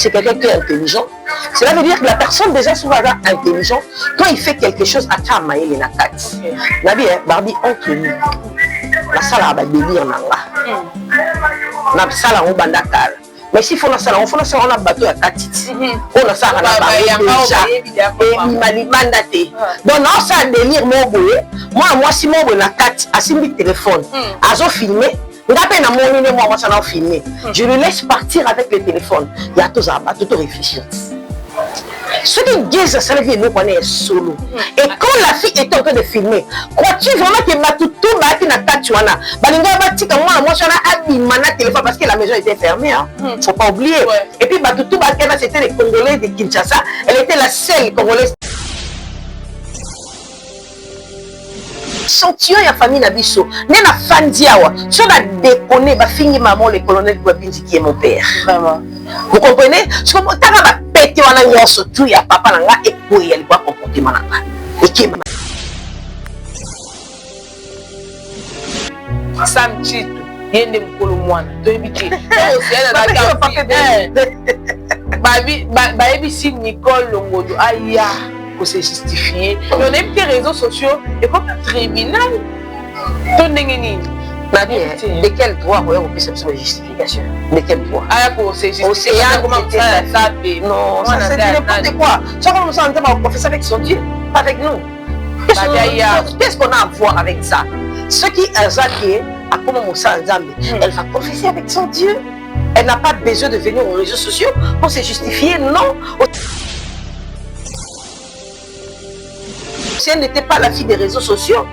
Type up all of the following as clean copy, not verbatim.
c'est quelqu'un qui est intelligent. Cela veut dire que la personne déjà souvent intelligent, quand il fait quelque chose, à Tamaï les nakati. Nabi, Barbie, entre nous, la salle va délire nanga. La salle on bandakal. Mais s'il faut la salle, on a bateau à Katiti. On a ça à la mandaté. Donc, non, ça délire mon boulot. Moi, si mon boulot na Kati, à si téléphone, à zo filmé. Je le laisse partir avec le téléphone. Il y a tout ça, tout réfléchir. Ce qui disent, ça veut dire que nous connaissons solo. Et quand la fille est en train de filmer, crois-tu vraiment que Matoutou va na Katuana? Balinga Batika, moi, je suis un téléphone parce que la maison était fermée. Il ne faut pas oublier. Et puis Matoutou Bakena, c'était les Congolais de Kinshasa. Elle était la seule Congolaise. Sentiment ya famille Nabiso, n'est la fan diawa. Si on a déconné, bah fini maman le colonel Guabinzi qui est mon père. Vraiment. Vous comprenez? Si on a pété on a eu surtout ya papa nanga et pour y aller voir comportement nanga. Et qui est Sam Chito, yende mkolo mwana. Toibiki. Ba ebi Nicole Longodo aya. Se justifier. Mais on aime tes réseaux sociaux et comme un tribunal. De quel droit on peut se faire justification? De quel droit? Ah, pour se justifier. Non, ça c'est n'importe quoi. Ça comme ça, on va confesser avec son Dieu, pas avec nous. Qu'est-ce qu'on a à voir avec ça? Ce qui est Zaki, à comment Moussa Nzambe, elle va confesser avec son Dieu. Elle n'a pas besoin de venir aux réseaux sociaux pour se justifier, non. Si elle n'était pas la fille des réseaux sociaux,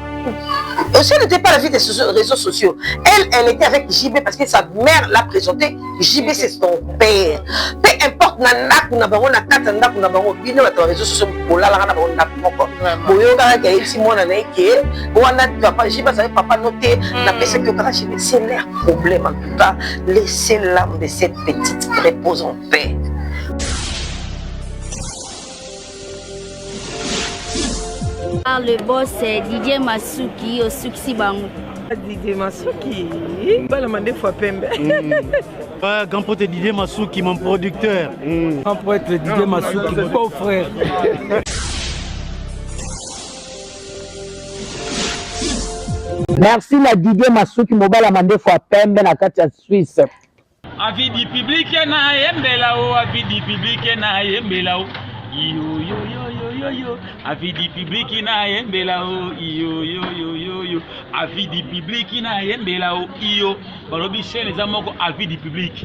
si elle n'était pas la fille des réseaux sociaux, elle était avec JB parce que sa mère l'a présenté. JB c'est son père. Peu importe, nanak ou nabaron, nakat, ou nabaron, bino la réseaux sociaux, pour la nabaron, nabaron. Pour yoga, il y a ici mon année qui est, ou on a papa, JB, ça papa noté, n'a pas ce que c'est leur problème en tout cas. Laissez l'âme de cette petite repose en paix. Le boss Didier Masuki au Suksi Bango. Didier Masuki, Balamande fois Pembe. Grand pote Didier Masuki, mon producteur. Grand pote Didier Masuki, mon beau frère. Merci la Didier Masuki, mon Balamande fois Pembe na Katia Suisse. Avis du public na yembelao, avis du public na yembelao. Yo yo yo yo yo yo, avis du public na yembelao. Yo yo yo yo yo, avis du public na yembelao. Yo, balobi chaîne za moko avis du public.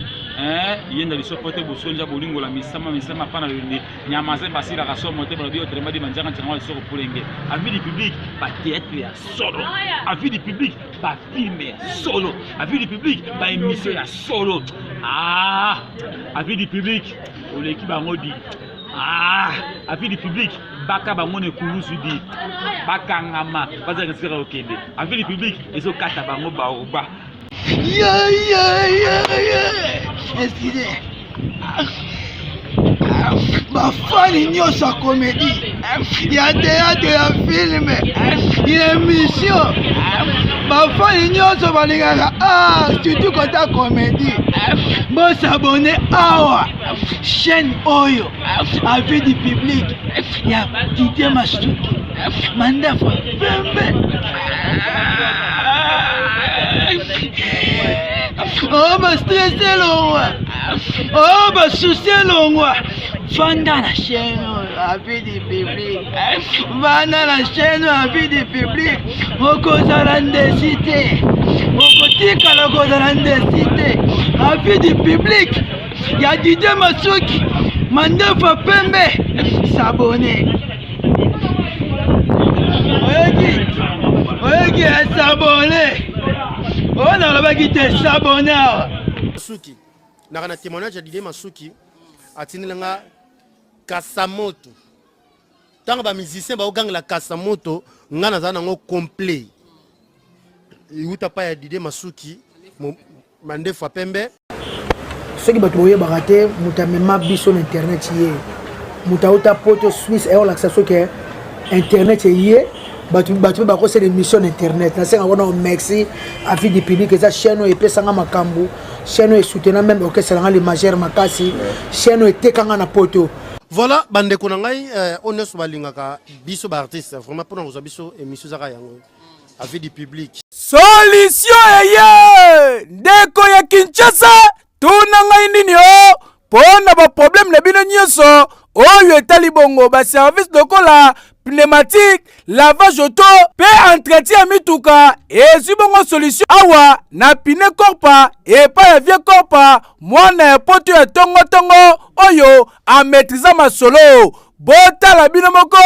Yenda li sopote bosonja bolingo la misama pana le nyamaze basira ka somote balobi otrema di manjanga tsango soko polenge. Avis du public ba théâtre ya solo. Avis du public ba film ya solo. Avis du public ba émission ya solo. Avis du public oleki bango di. Avis du public, Baka Bamone Kourousu dit, Baka Ngama, Baza Gansira Okende. Avis du public, ils ont quatre bango baoba. Excusez. Ma fani nyosa comédie, il y a théâtre, il y a film, il y a émission. Ma fani nyosa balingaka surtout quand t'as comédie. Bon s'abonner à chaîne Oyo, avis du public. Il y a Didier Masuki, Manda fois Pembe. Oh bah stressé l'ongwa, oh bah soucié l'ongwa. Vanda la chaîne avis du public, vanda la chaîne avis du public. Moko zarandesité, moko tika loko zarandesité, avis du public. Y'a Didier Masuki, Manda fa Pembe, s'abonner. Oye, s'abonner. On a la qui s'abonner. Masuki, dans un témoignage de Didier Masuki, a tenu la Kasamoto. Tant que les musiciens ont gagné la Kasamoto, on a un complet. Il y a pas Didier Masuki, Mande fois Pembe. Ceux qui ont baraté, mutamema biso internet yé, mutauta poto Suisse et on l'accès que internet yé. Batu c'est des missions internet. Na senga wana merci avis du public que ça chaîne et pesa nga makambu chaîne est soutenant même orchestre les majeurs makasi chaîne était kanga na poto. Voilà, bande konangai on est balingaka biso ba artiste vraiment pour nous biso émission zaka yango avec du public. Solution eye ndeko ya Kinshasa tunanga nini o pona ba problème na bino nyonso oyo etali bongo ba service lokola pneumatique, lavage auto, pe entretien mituka, et si bongo solution awa, na pine korpa, et pas ya vie korpa, mwana potu ya tongo oyo, a maîtriser ma solo, bota la binomoko,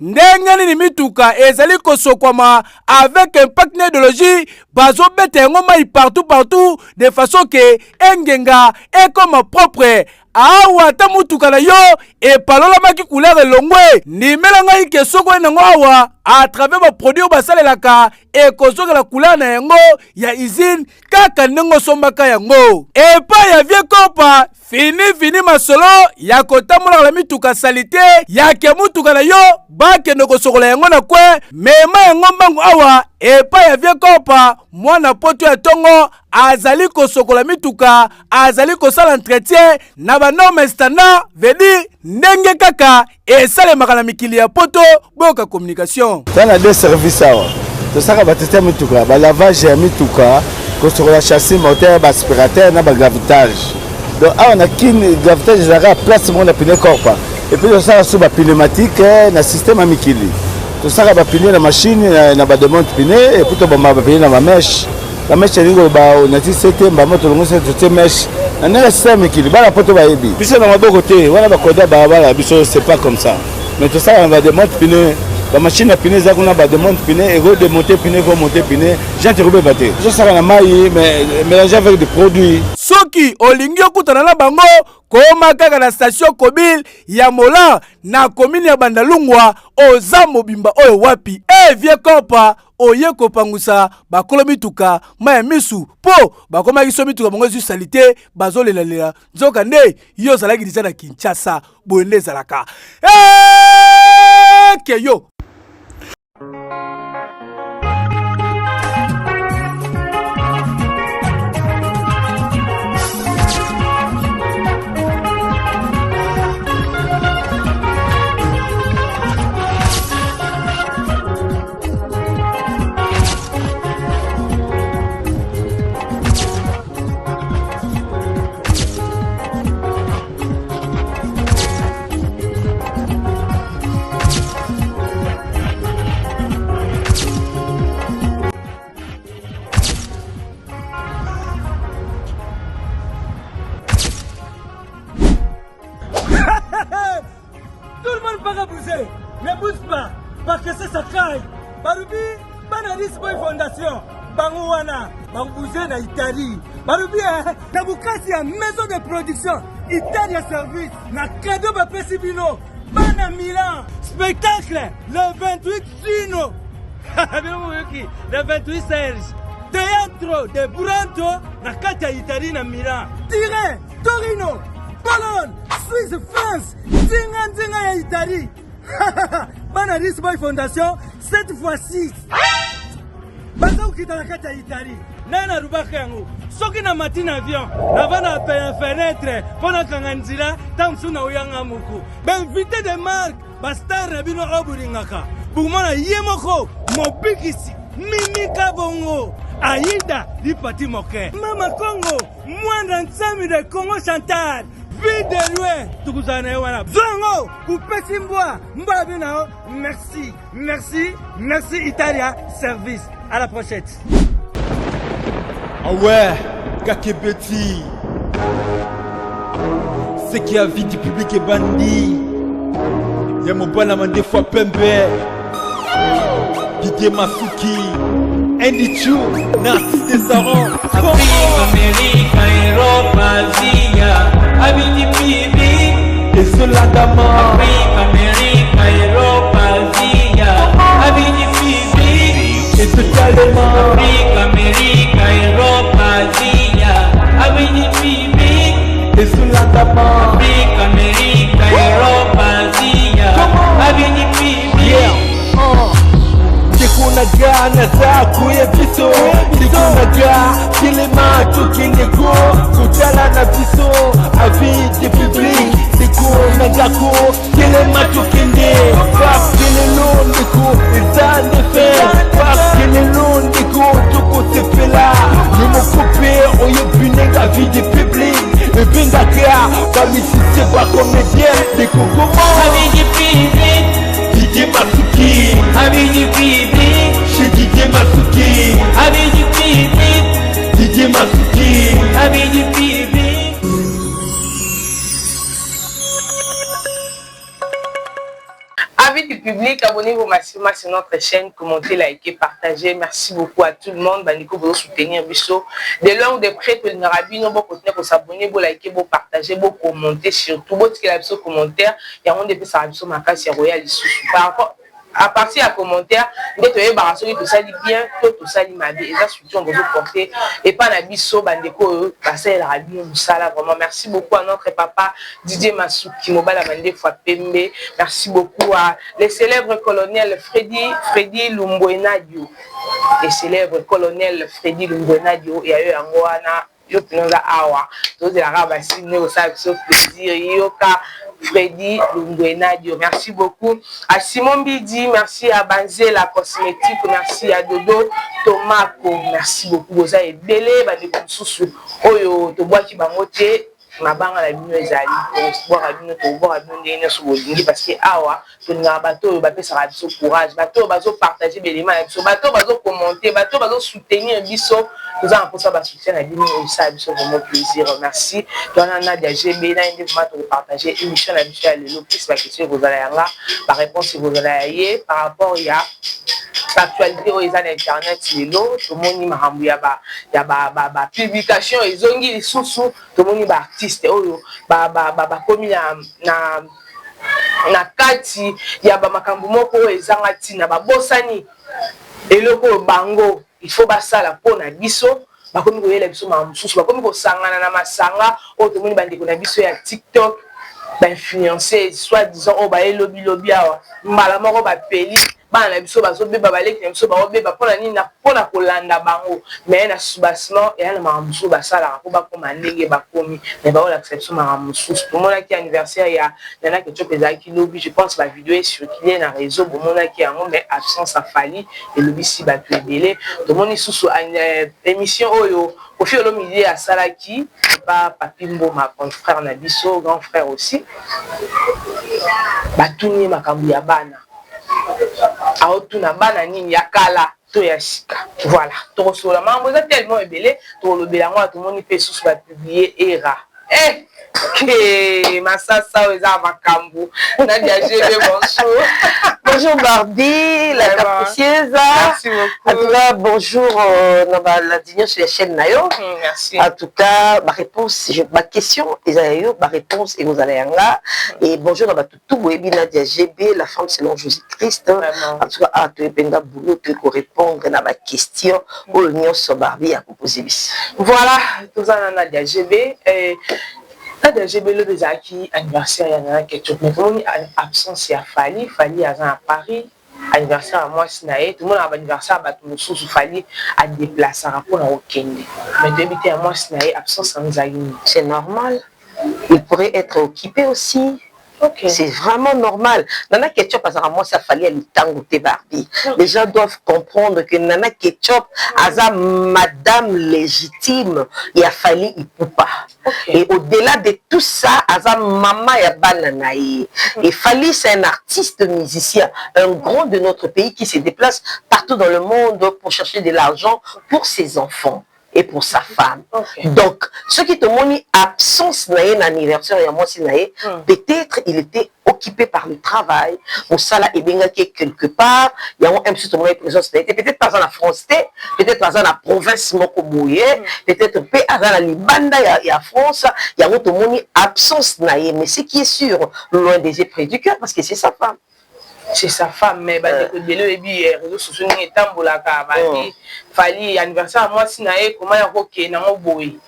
ndenge ni mituka, ezali kosokwama, avec impact idéologie, bazo bete ngoma partout, de façon que, engenga, est comme propre, awa ta mutuka na yo e palola maki couleur elongwe ni melanga ike soko na ngwa à travers ba produit basalelaka e kozoka la couleur na yango ya usine kaka nengo sombaka yango e pa ya vie kopa fini masolo ya kotamola la mituka salite ya ke mutuka na yo ba ke ndoko sokola yango na kwe mema yango mbangu awa e pa ya vie kopa mwana poto ya tongo azali kosokola mituka azali kosala entretien na ba norme standard vedi ndenge kaka esalemaka na mikili ya poto boka communication tana de service awa tosaka batete mituka ba lavage ya mituka kosokola chassis moteur ba aspirateur na ba gravitage donc awa na kini gravitage ezalaka place moko na pine corpa et puis tosaka so ba pneumatique na système ya mikili tosaka ba pine na machine na ba demande pine et puis tobamba ba pine na ba meche la meche lingo ba onati sete mba moto longo sete te meche na système mikili bala poto ba yebi biso na maboko te wana ba koda ba bala biso c'est pas comme ça mais tosaka ba demande pine la machine à pine za kuna ba demande pine et go démonter pine go monter pine gente robe baté je saka na mai mais mélanger avec des produits soki olingi okutana na bango koma kaka na station Kobil ya Mola na commune ya Bandalungwa oza mobimba oyo wapi vie kopa oye kopangusa bakolo mituka maya misu po bakoma kiso mituka bango zu salite bazolela nzoka nde yo zalaki disa na Kinshasa boende zalaka keyo ne bouge pas, parce que c'est sa caille. Barubi, Banaris Boy Fondation, Bangouana, Bangouze na Italie. Barubi, Nabukasi a maison de production, Italie service, na cadeau Bapesibino, Bana Milan, spectacle, le 28 Juno. Le 28 Serge. Teatro de Buranto, na Katia Italie na Milan. Tiret, Torino, Pologne, Suisse, France, Zinga ya Italie. Banaris Boy Fondation, cette fois-ci. Bazou qui dans la carte Italie. Nana Rubaka yango. Soki na matin avion, na vana paye fenêtre, pona kanganzira, tamsuna uyanga muku. Ben invité de marque, bastar rabino oburingaka. Bumana yemoko, mobikisi, mimika bongo. Aïda, di pati moke. Mama Congo, moins d'un de Congo Chantal. Vie de loin, tout vous en avez wana. Zongo, coupez Simbois, Mbabina, merci, merci, merci Italia Service. À la prochaine. Ah ouais, Kakebeti. C'est qui a vie du public est bandit. Y'a mon bon des fois Pembe. Didier Masuki. Andy Chou, Narcisse Desaron. Afrique, Amérique, Europe, Asie, Abidi Pibi. Et cela d'amant. Afrique, Amérique, Europe, Asie, Abidi Pibi. Et totalement. Afrique, Amérique, Europe, Asie, Abidi Pibi. Et cela d'amant. Afrique, Amérique, Europe, Asie, Abidi Pibi. Kunaga na za kuye biso Kunaga kilema tukingeko public, abonnez-vous massivement sur notre chaîne, commentez, likez, partagez. Merci beaucoup à tout le monde. Baniko, vous soutenir Bisso. De loin ou de près, que nous avons continuer à s'abonner, vous liker, vous partager, vous commenter, surtout, vous qui avez commentaire. Il y a un des ça Bisso, ma casse, royal, par rapport. À partir des commentaires, vous avez tout ça dit bien, tout ça dit ma vie, et ça surtout on va porter et pas la biso bandeko passer la radio musala vraiment. Merci beaucoup à notre papa Didier Masuki Mobala Mande fois Pembe. Merci beaucoup à les célèbres colonels Freddy Lumbuena Dio, les célèbres colonels Freddy Lumbuena Dio et à eux Angoana yo pinoza awa tous les arabes signé au sac sauf plaisir yoka Freddy Lumbuena Dio. Merci beaucoup à Simon Bidi, merci à Banzé la cosmétique, merci à Dodo Tomako, merci beaucoup vous avez belé ba de kususu oyo to bois ki bangote mabanga la bino ezali boire à bino to boire à bino ndene so bolingi parce que awa to nga bato ba pesa biso courage bato bazo partager belema biso bato bazo commenter bato bazo soutenir biso nous avons pour ça ba soutien à bino et ça biso vraiment plaisir. Merci dona Nadia GB na indi vraiment to partager émission la biso à lelo plus la question vous allez là la réponse vous allez par rapport il y a l'actualité aux internet lelo tout le monde mahambu ya ba publication ezongi lisusu tout le monde ba artiste oyo ba komi na kati ya ba makambu moko ezanga tina ba bosani eloko bango il faut basala pona biso bakomi koyela biso mamususu bakomi kosangana na masanga o tout le monde bandeko na biso ya TikTok ba influencer soit disant o ba lobby awa mbala moko ba peli bana biso bazo beba baleki biso ba obeba pona nini na pona kolanda bango mais na soubassement et na mamusu basala ko ba koma ndenge bakomi mais ba ola exception mamusu pour mona ki anniversaire ya nana que tu peux qui lobby je pense la vidéo est circulée na réseau pour mona ki yango mais absence a fallu et lobby si ba tu belé to moni susu émission oyo au fil de midi à Salaki pas Papimbo ma confrère na biso grand frère aussi batuni makambu ya bana aotuna bana nini ya kala to ya sika voilà to sola mambo za tellement ebele to lobela ngo to moni pe susu ba publier era Massasa Oza Makambu. Nadia GB, bonjour. Bonjour Barbie, la capricieuse. Merci beaucoup. En tout cas, bonjour la dîner sur la chaîne Nayo. Merci. En tout cas, ma réponse, ma question, ma réponse et vous allez en là. Et bonjour dans tout webi Nadia GB, la femme selon Jésus-Christ. En tout cas, tu es bien boulot, tu peux répondre à ma question. Ou l'union sur Barbie à proposer. Voilà, tout ça Nadia GB. Nadia GB le déjà qui anniversaire il y en a quelque chose. Mais pour absence il a fallu à Paris. Anniversaire à moi Sinaé, tout le monde a anniversaire à tout le sous fallu à déplacer pour au Kenya. Mais depuis à moi Sinaé, absence en Zaïne. C'est normal. Il pourrait être occupé aussi. Okay. C'est vraiment normal. Nana Ketchup, parce que moi, ça fallait aller tango Barbie. Les gens doivent comprendre que Nana Ketchup, a madame légitime, il a fallu il peut pas. Et au-delà de tout ça, a maman ya bananaï. Il fallait, c'est un artiste musicien, un grand de notre pays qui se déplace partout dans le monde pour chercher de l'argent pour ses enfants et pour sa femme. Donc, ce qui te montre absence d'un anniversaire et à moi peut-être il était occupé par le travail, ou ça là et bien quelque part, il y a un petit moment présence peut-être pas dans la France, peut-être pas dans la province mokobouye, peut-être pas dans la Libanda et à France, il y a un autre monde absence d'un, mais ce qui est sûr, loin des yeux près du cœur, parce que c'est sa femme. C'est sa femme, mais les réseaux sociaux sont fallait anniversaire à moi Sinaé, comment il y a ok, n'a pas boy.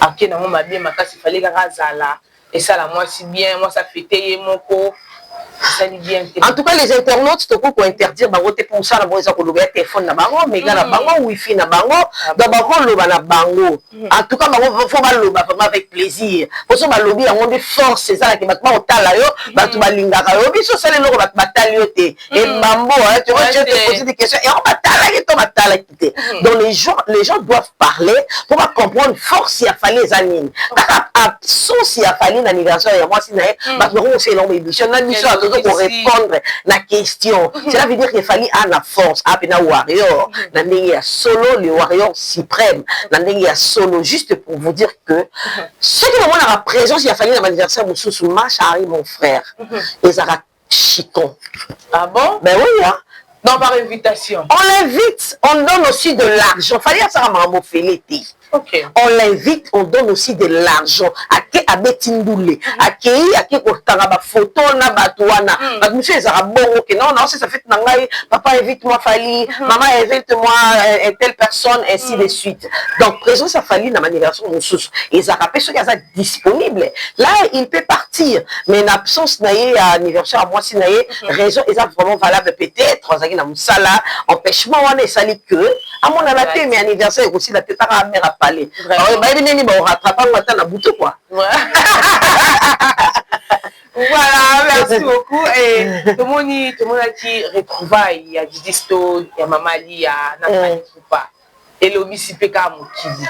Ok, n'a pas bien, ma casse, il fallait gazala. Et ça, là, moi, si bien, moi, ça fait mon corps. En tout cas, les internautes, tu peux interdire, pour ça, le téléphone na bango, mais na bango, wifi na bango, d'abord le na bango. En tout cas, il faut le vraiment avec plaisir. Pour ça, le lobby, on a force, c'est ça qui va te talayo, tu vas linga kayo, biso c'est le logo va taliote. Et mambo, tu vois, je te poser des questions et on va talayer, on va talayer. Donc les gens doivent parler pour comprendre force il a fallu les années. Absence il a fallu l'anniversaire et moi si naé, parce que on sait l'homme émission, pour répondre à la question. Cela veut dire qu'il fallait à la force, à la warrior, il y a solo, le warrior suprême, il y a solo, juste pour vous dire que ce qui est la présence, il a fallu l'anniversaire, mon frère, et ça Chicon. Ah bon? Ben oui, hein. Non, par invitation. On l'invite, on donne aussi de l'argent. Fallait ça à Mambo Félité. Okay. On l'invite, on donne aussi de l'argent. Ake abetindoule. Ake kotanga photo na batouana. Monsieur ezara bon ok non non ça fait nangai papa invite-moi Fali, maman invite-moi telle personne ainsi de suite. Donc présence à Fali na manifestation mususu. Ezara pe ceux qui sont disponibles. Là il peut partir mais en absence naie anniversaire à moi si naie raison est vraiment valable peut-être ozaki na musala empêchement wana esali que à mon avis mais anniversaire aussi la tête à mère parler. Bah il va rattraper matin na bouton quoi. Voilà, merci beaucoup. Et tout le monde a dit retrouvailles, il y a Didi Stone, il y a Mamali, il y a Nathalie Poupa. Et le Missipeka Mokizi.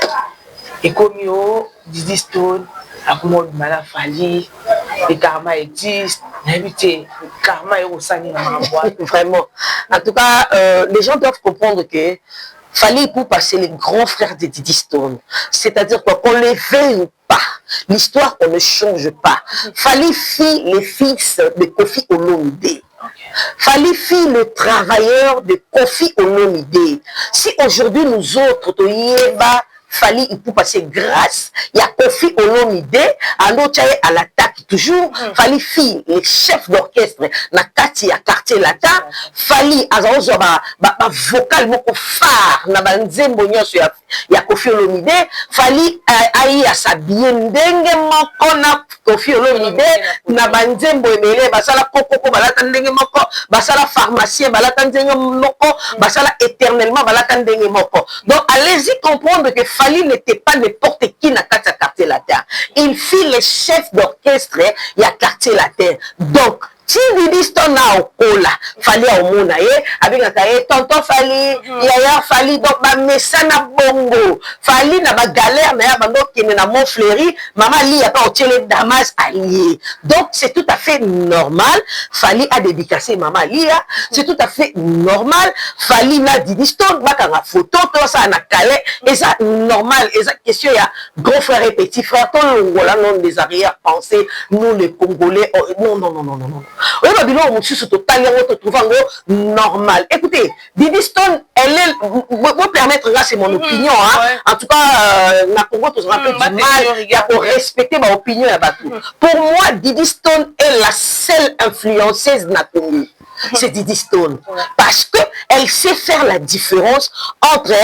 Et comme yo, Didi Stone, la commode Mala Fali, le karma existe, le karma est au sani dans ma boîte. Vraiment. En tout cas, les gens doivent comprendre que Fali Poupa, c'est le grand frère de Didi Stone. C'est-à-dire qu'on le veuille ou pas, l'histoire, on ne change pas. Fali fit les fils de Kofi Olomide. Fali fit le travailleur de Kofi Olomide. Si aujourd'hui nous autres, Fali il peut passer grâce il y a Kofi Olomide à l'autre à l'attaque toujours Fali fit les chefs d'orchestre na kati ya quartier latin Fali azaozo ba vocal moko phare na banzembo nyonso ya Kofi Olomide Fali ayi asabie ndenge moko na Kofi Olomide na banzembo ebele basala kokoko balata ndenge moko basala pharmacien balata ndenge moko basala éternellement balata ndenge moko. Donc allez-y comprendre que Fali n'était pas n'importe qui dans le quartier latin. Il fit le chef d'orchestre il y a quartier latin. Donc, si Didi Stone a au cola, Fali a au monaye, avec un cahier, tonton Fali, yaya Fali, donc ma messana bongo, Fali n'a pas galère, mais a bando qui n'est pas mon fleuri, maman li a pas au télé damas allié. Donc c'est tout à fait normal. Fali a dédicacé maman lia, c'est tout à fait normal. Fali n'a Didi Stone, baka nga photo, tout ça n'a calé, et ça normal, et ça question il y a gros frère et petit frère, tout le voilà non des arrière-pensées, nous les Congolais, non. Oui, normal. Écoutez, Didi Stone, elle est, vous permettre, là c'est mon opinion, hein. En tout cas, na Congo, tout un peu du mal pour respecter ma opinion. Pour moi, Didi Stone est la seule influenceuse na Congo. C'est Didi Stone. Parce que elle sait faire la différence entre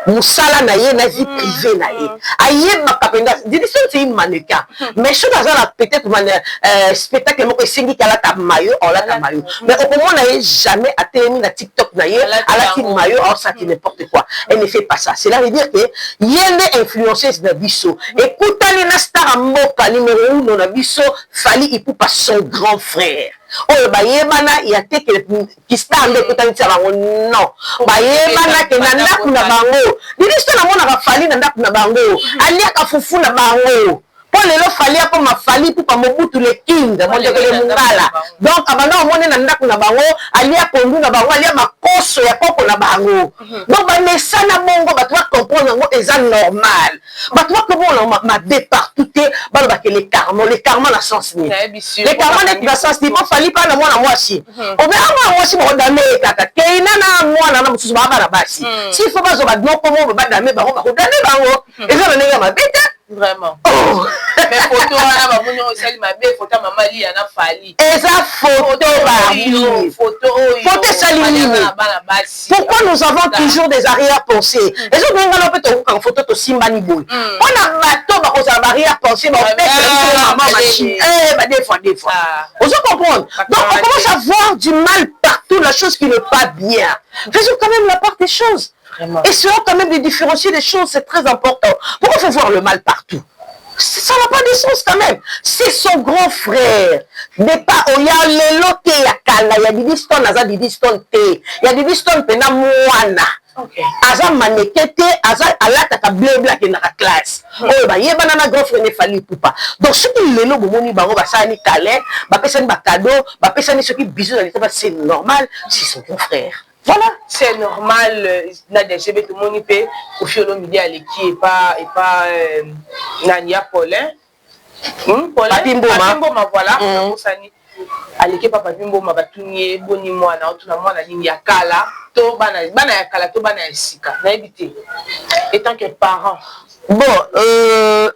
Moussala naye na vie privée naye. Aye makapenda. Didi Stone c'est une mannequin. Mais je dans peut-être spectacle moko esengi kala ta maillot, on la ta maillot. Mais au moment naye jamais atteint na TikTok naye, ala ti maillot, or ça qui n'importe quoi. Elle ne fait pas ça. Cela veut dire que yende influenceuse na biso. Écoutez na star mboka numéro 1 na biso, Fali Ipupa son grand frère. Oh bayebana ya teke ki star ndekutani tsa bango non bayebana ke na ndaku na bango Didi Stone na mona ka Fali na ndaku na bango alia ka fufu na bango pour lelo Fali ako mafali pour Mobutu le king mondekele mungala donc abana omone na ndaku na bango alia pondu na bango alia makoso ya koko na bango donc ba mesana bongo ba toi comprendre ngo eza normal ba toi comment ma partout ba ba que les karma na sens ni les karma na sens ni pas Fali pas na mwana mwasi o be ama mwasi mo dame kaka keina na mwana na mususu ba na basi si faut pas zo ba non comment ba dame ba ko dame bango eza na nenga mabeta vraiment. Oh. Mais photo na ba munyo sali mabe photo mama li na Fali. Eza photo ba photo sali. Pourquoi nous avons toujours des arrière-pensées? Est-ce que nous avons peut-être une photo de Simbani Boy? On a bateau ba aux arrière-pensées ba maman machine. Des fois. On se comprend. Donc on commence à voir du mal partout, la chose qui n'est pas bien. Faisons quand même la part des choses. Vraiment. Essayons quand même de différencier les choses, c'est très important. Pourquoi il faut voir le mal partout? Ça n'a pas de sens quand même. C'est son grand frère. N'est pas il y a le loté ya kala, il y a Didi Stone, il y a Didi Stone té, il y a Didi Stone pena moana. Aza manekete, aza alata ka bleu black na classe. Oh ba yeba na grand frère ne Fali Ipupa. Donc ce qui lelo bomoni bango ba sani kale, ba pesani ba cadeau, ba pesani ce qui bisou dans l'état, c'est normal, c'est son grand frère. Voilà, c'est normal. Nadège tout le monde peut au fil de midi à l'équipe et pas Nania Paulin. Paulin, voilà. aleke papa bimbo mabatuni boni mwana otuna mwana nini ya kala to bana ya kala to bana ya sika na éviter étant que parent. Bon,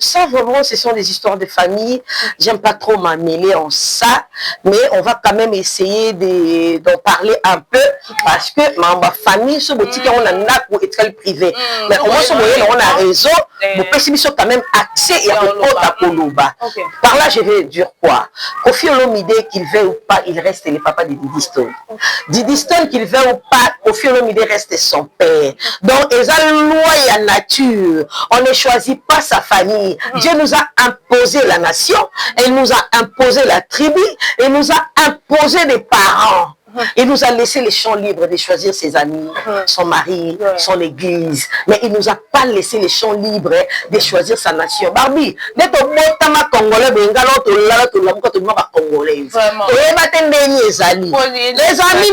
ça vraiment, ce sont des histoires de famille. J'aime pas trop m'amêler en ça, mais on va quand même essayer d'en parler un peu parce que ma famille, ce boutique, on a un école privé. Mais au moins, on a un réseau, vous pouvez quand même accès et à Koloba. Par là, je vais dire quoi? Kofi Olomide, qu'il veut ou pas, il reste le papa de Didi Stone. Didi Stone, qu'il veut ou pas, Kofi Olomide reste son père. Donc, ils ont loi et la nature. On ne choisit pas sa famille. Dieu nous a imposé la nation, il nous a imposé la tribu, il nous a imposé les parents. Il nous a laissé les champs libres de choisir ses amis, son mari, son église. Mais il ne nous a pas laissé les champs libres de choisir sa nation. Barbie, dès que tu Congolais, Congolais. Les amis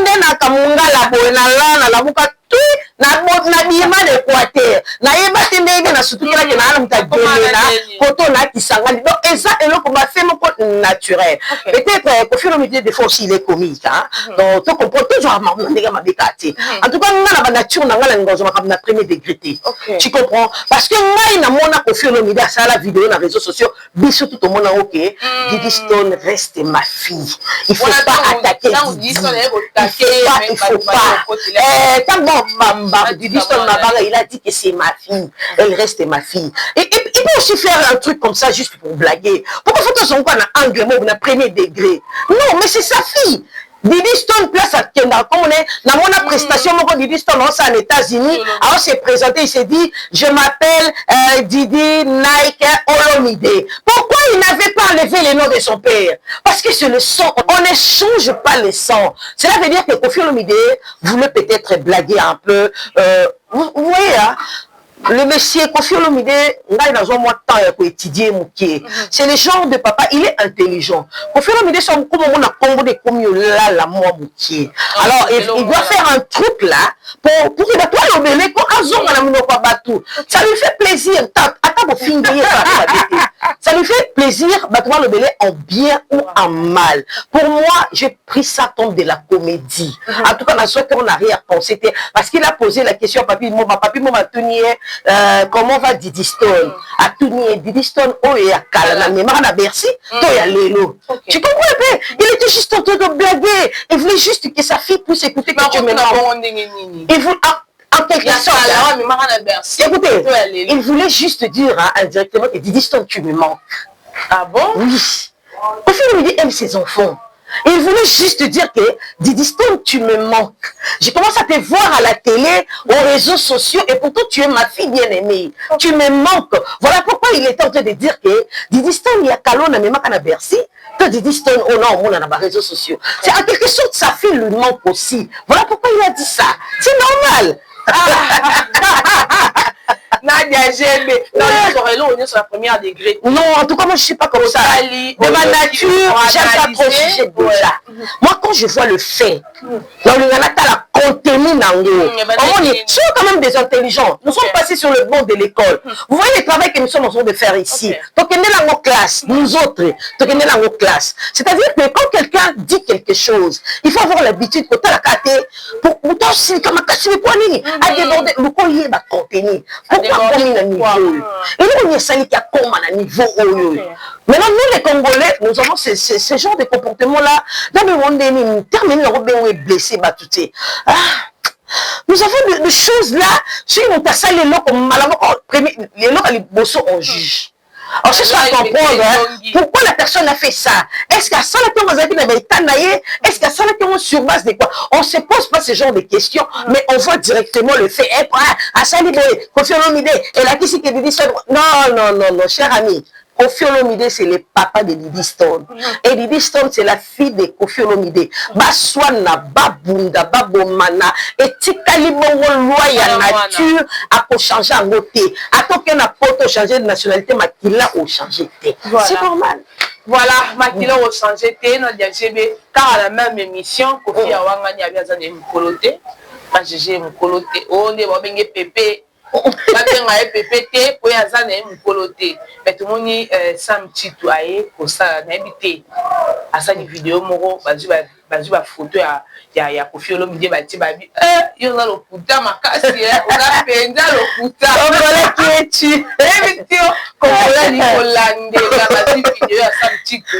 na bima de Équateur na yebate ndenge na sutukela ke na muta gemena poto na kisangani donc eza eloko ba fait moko naturel peut-être Kofi Olomide des fois aussi il est comique hein donc tu comprends toujours ndenge mabekati en tout cas nga na ba nature na nga na ngozo na premier degré tu comprends parce que ngai na mona Kofi Olomide ça la vidéo na réseaux sociaux biso tout le monde OK Didi Stone reste ma fille il faut pas attaquer il faut pas tant bon Didi Stone il a dit que c'est ma fille, elle reste ma fille. Et il peut aussi faire un truc comme ça juste pour blaguer. Pourquoi faut-il son quoi en anglais, au premier degré? Non, mais c'est sa fille. Didi Stone place à Kenda, comme on est dans mon prestation, Didi Stone en États-Unis, alors s'est présenté, il s'est dit, je m'appelle Didi Nike Olomide. Pourquoi il n'avait pas enlevé le nom de son père? Parce que c'est le sang, on ne change pas le sang. Cela veut dire que Kofi Olomide voulait peut-être blaguer un peu. Vous voyez, hein? Le monsieur Kofi Olomide, c'est le genre de papa, il est intelligent. Kofi Olomide, c'est comme on a Congo de Comio là, la moi moutier. Alors, il doit faire un truc là pour qu'il va toi l'obéler quand ça lui fait plaisir. Ça lui fait plaisir de l'obéler en bien ou en mal. Pour moi, j'ai pris ça comme de la comédie. En tout cas, dans ce qu'on n'a rien pensé, parce qu'il a posé la question à Papi Moma, comment va Didi Stone? À Tounier, Didi Stone, oh, et à Kalana, mais à Bercy, toi, il y a Lélo. Tu comprends un peu? Il était juste en train de blaguer. Il voulait juste que sa fille puisse écouter que tu me Il voulait, en quelque sorte, écoutez, il voulait juste dire indirectement que Didi Stone, tu me manques. Ah bon? Oui. Au final, il dit, aime ses enfants. Il voulait juste dire que Didi Stone, tu me manques. Je commence à te voir à la télé, aux réseaux sociaux, et pourtant tu es ma fille bien-aimée. Tu me manques. Voilà pourquoi il était en train de dire que Didi Stone, il y a Kalona, mais à Bercy, que Didi Stone, oh non, on a les réseaux sociaux. C'est en quelque sorte, sa fille lui manque aussi. Voilà pourquoi il a dit ça. C'est normal. Nadia Gembe, on est sur la première degré. Non, en tout cas, moi je ne suis pas comme ça. De ma nature, j'aime pas trop sujet déjà. Moi, quand je vois le fait, dans le la contenu nango, on est quand même des intelligents. Nous sommes passés sur le banc de l'école. Vous voyez le travail que nous sommes en train de faire ici. Donc, on est dans nos classes, nous autres, donc on est dans nos classes. C'est-à-dire que quand quelqu'un dit quelque chose, il faut avoir l'habitude pour la cater, pour aussi, comme à déborder, le collier va contenir. Pourquoi comme un niveau? Et nous, on est sali qui a comme un niveau. Maintenant, nous, les Congolais, nous avons ce genre de comportement-là. Dans le monde, nous terminons, on est blessé, nous avons des choses là, si on t'a sali les lots comme les lots, les bossons, on juge. Alors, c'est ça à comprendre, pourquoi la personne a fait ça. Est-ce qu'à ça, est-ce qu'à ça, sur base de quoi? On ne se pose pas ce genre de questions, mais on voit directement le fait. À ça, Kofi Olomide, et là, qui c'est qui dit ça? Non, cher ami. Kofi Olomide, c'est le papa de Didi Stone. Et Didi Stone, c'est la fille de Kofi Olomide. Baswana, Babunda, Babomana, et Tikali Bongo loi ya nature, a changé en côté. Attends qu'on a pas changé de nationalité, Makila a changé. C'est normal. Voilà, Makila a changé, car à la même émission, Kofi Awangani a bien de Mukolote. Moi, j'ai Mukolote. On est Pépé. babenga ye pepe te po aza na ye mokolo te mais tomoni Sam Chitu aye kosala nayebi te asali video moko bazwi bafoto ya Koffi Olomide batie babi yo oza lokuta makasi oza mpenza lokuta nayebi te kokolani kolandela bazwi video ya Sam Chitu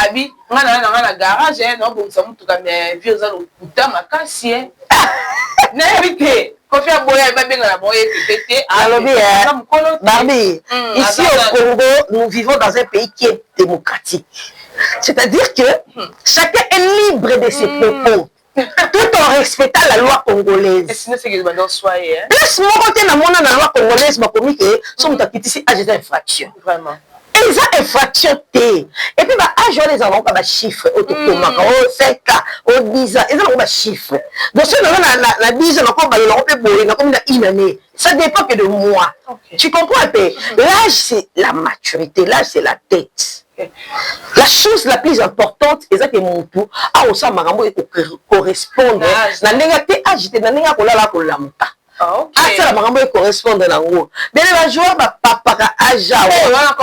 abi ngana na garage naobongisa motuka me vi oza lokuta makasi nayebi te Koffi aboya babenga na boye pété Barbie, ici au Congo, nous vivons dans un pays qui est démocratique. C'est-à-dire que chacun est libre de ses propos, tout en respectant la loi congolaise. Plus mon côté dans la loi congolaise, ma commune que son ici a des infractions. Vraiment. Et ça infraction T. Et puis bah je les avons pas chiffre autour 5 ans, 10 ans, ils ont pas chiffre. Donc si on la 10 ans encore bah on peut boire comme une année. Ça dépend que de moi. Tu comprends un peu? L'âge c'est la maturité, l'âge c'est la tête. La chose la plus importante, c'est que mon tout a aussi marambo correspondre. Na négatif agité, na négatif kola la kolamuka. Ça la marambo correspondre na ngo. Mais les joueurs ba papa aja. Ba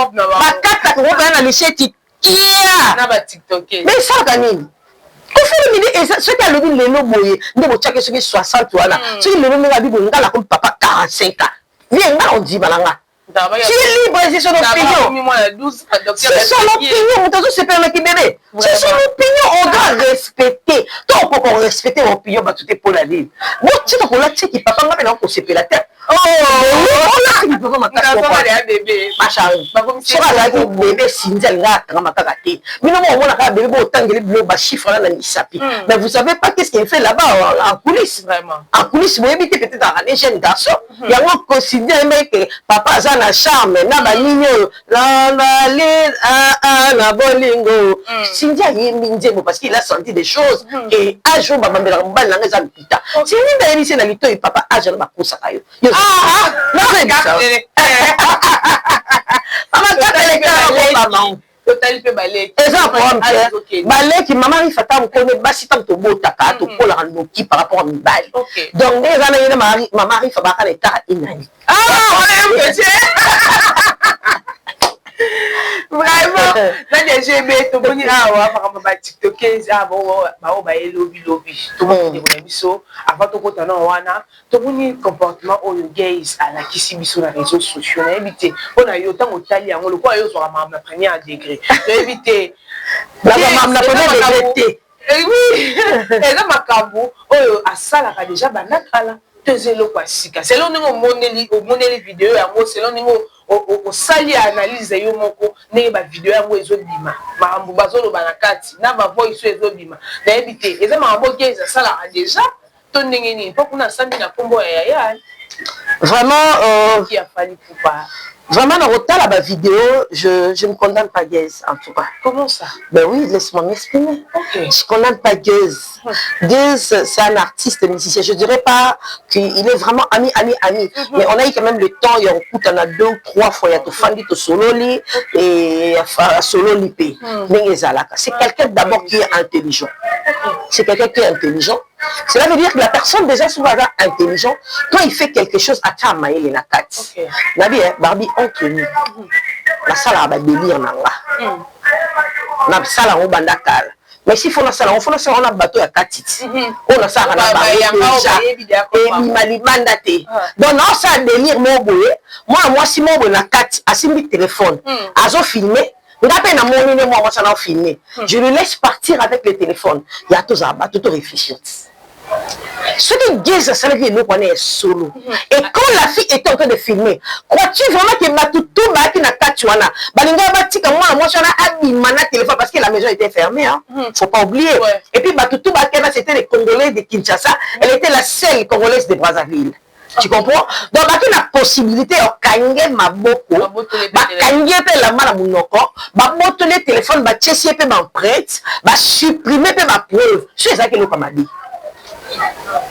kata ko ba na licheti kia. Na ba TikTok. Mais ça ganini. Koffi Olomide et ce qui a le dit le nom boye, ne mo tchake ce qui 60 voilà. Ce qui le nom nga bi ngala comme papa 45 ans. Viens on dit balanga. Tu es libre, c'est son opinion. C'est son opinion, c'est pas qui bébé. C'est son opinion, on doit respecter. Tant qu'on respecte l'opinion, bah tout est pour la vie. Moi, tu sais qu'on a dit que papa m'a maintenant qu'on s'est fait la tête. Oh, on a dit que papa m'a fait bébé. Ma chérie, c'est pas que bébé Cynthia là, quand m'a gâté. Mais non, on a bébé autant que les bleus, bah chiffre là, la sapi. Mais vous savez pas qu'est-ce qu'il fait là-bas en coulisses, vraiment. En coulisses, vous évitez peut-être dans les jeunes garçons. Il y a un quotidien, mais que papa a la charme, na balingo, la la bolingo. Cynthia y est minzemo parce qu'il a senti des choses et un jour ma maman m'a dit ça pita. C'est une belle émission na lito et papa a jamais poussé kayo. Non mais gars. Maman quand elle est maman. Total pe balé. Exemple balé qui maman il fata me connaît basi tant to bota ka to kola noki par rapport à mbali. Donc des années maman il fa ba ka l'état inani. Vraiment, là j'ai bé to boni awa par ba TikTok bon ba o ba lobby to boni ko biso avant to kota na wana to boni comportement o gays à la kisi biso na réseaux sociaux na éviter on a yo tant otali yango le quoi yo so ma premier degré éviter la ma premier degré. Oui, et là makambo oyo asala ka déjà banakala tezelo kwa sika selon ningo moneli vidéo yango selon ningo o sali analyse yo moko ne ba vidéo yango ezobima makambo bazolo banakati na ba voice ezobima na ebité eza makambo ke eza sala déjà to ndenge ni po kuna sambi na kombo ya vraiment qui a fallu pour pas. Vraiment, dans le la vidéo, je ne condamne pas Gaze, en tout cas. Comment ça? Ben oui, laisse-moi m'exprimer. Okay. Je ne condamne pas Gaze. Gaze, c'est un artiste musicien. Je ne dirais pas qu'il est vraiment ami. Mais on a eu quand même le temps, il y a un 2 ou 3 fois, il y a tout Fandi, tout Sololi, et Sololi P. C'est quelqu'un d'abord qui est intelligent. C'est quelqu'un qui est intelligent. Cela veut dire que la personne déjà souvent intelligent, quand il fait quelque chose à Tamaï et Nakat, Nabi, Barbie, entre nous, la salle a délire, la salle a bandakal. Mais s'il faut la salle, on a bateau à Katit. On a ça à la et Malimandaté. Donc, non, ça a délire, mon boy. Moi, si mon boy n'a Katit, à 6 000 téléphones, à zo filmé. Je le laisse partir avec le téléphone. Il y a tout ça, tout réfléchir. Ce qui Gaze, c'est que nous connaissons solo. Et quand la fille est en train de filmer, crois-tu vraiment que Matuto Baki na Katuana, Balinga Batika, moi, je suis un téléphone parce que la maison était fermée. Faut pas oublier. Et puis Matuto Baki, c'était les Congolais de Kinshasa. Elle était la seule Congolaise de Brazzaville. Tu comprends? Donc, il y a la possibilité de gagner ma boko, de gagner la main à mon oko, de le téléphone, de checker ma prête, de supprimer ma preuve. C'est ça que nous avons dit.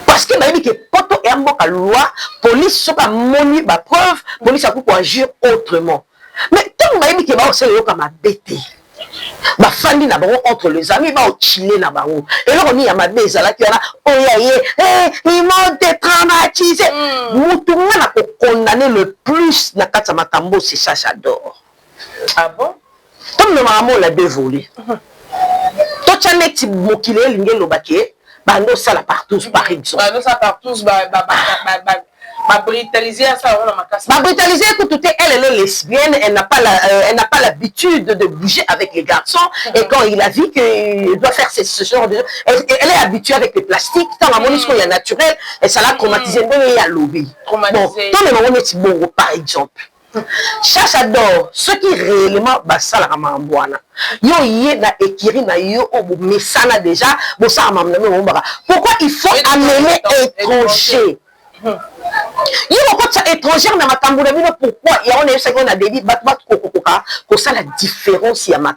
Parce que que poto et un loi, police sont pas moni ma preuve, police a pu agir autrement. Mais tant que c'est le comme bêté. bafandi na bango entre les amis baochile na bango eloko nini ya mabe ezalaki wana oya ye ils m'ont détraumatisé mutu nga na kokondane le plus na kati ya makambo c'est Chacha d'or. Ah bon? Comme le maman l'a dévolé totia neti mokili elingi elobaki bando osala partout par exemple bando osala partout brutaliser ça on a ma casse brutaliser que tout elle est lesbienne, elle n'a pas l'habitude de bouger avec les garçons et quand il a vu qu'il doit faire ce genre de elle est habituée avec les plastiques tant la monnaie qu'il y a naturel et ça l'a traumatisé et a lobby bon tant le moment est bon par exemple Chacha d'or ceux qui réellement basala ramambwana yo yé na ekiri na yo mais ça là déjà bon ça pourquoi il faut amener étranger. Il y a étrangère dans ma bino pourquoi il y a on a des ça la différence il y a ma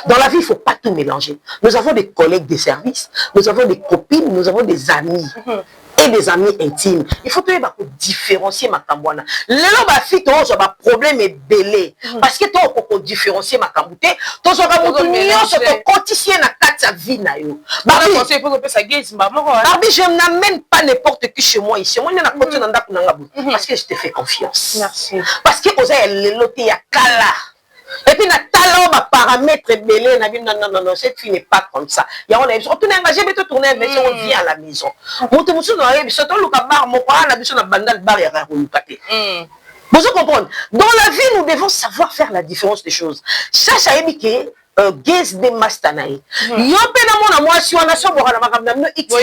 dans la vie il faut pas tout mélanger. Nous avons des collègues de service, nous avons des copines, nous avons des amis et des amis intimes. Il faut toujours différencier ma tambouana. L'élo ba fi to zo ba problème est belé parce que to ko différencier ma tambouté to zo ba mutu nyonso to quotidien na kati vie na yo. Barbie je n'amène pas n'importe qui chez moi ici. Moi na côté na ndako na ngabu parce que je te fais confiance. Merci. Parce que oza leloté ya kala. Et puis, on va paramètres belé, non, cette fille n'est pas comme ça. Il y a on tourne engagé, mais tourner, mais on vient à la maison. Mon témoin, on a surtout le cabar, mon père, on a besoin d'un bandal barrière. Vous comprenez? Dans la vie, nous devons savoir faire la différence des choses. Ça a émiqué. Gaze de Mastanaï. Yopé na moi si on a sur la makamna x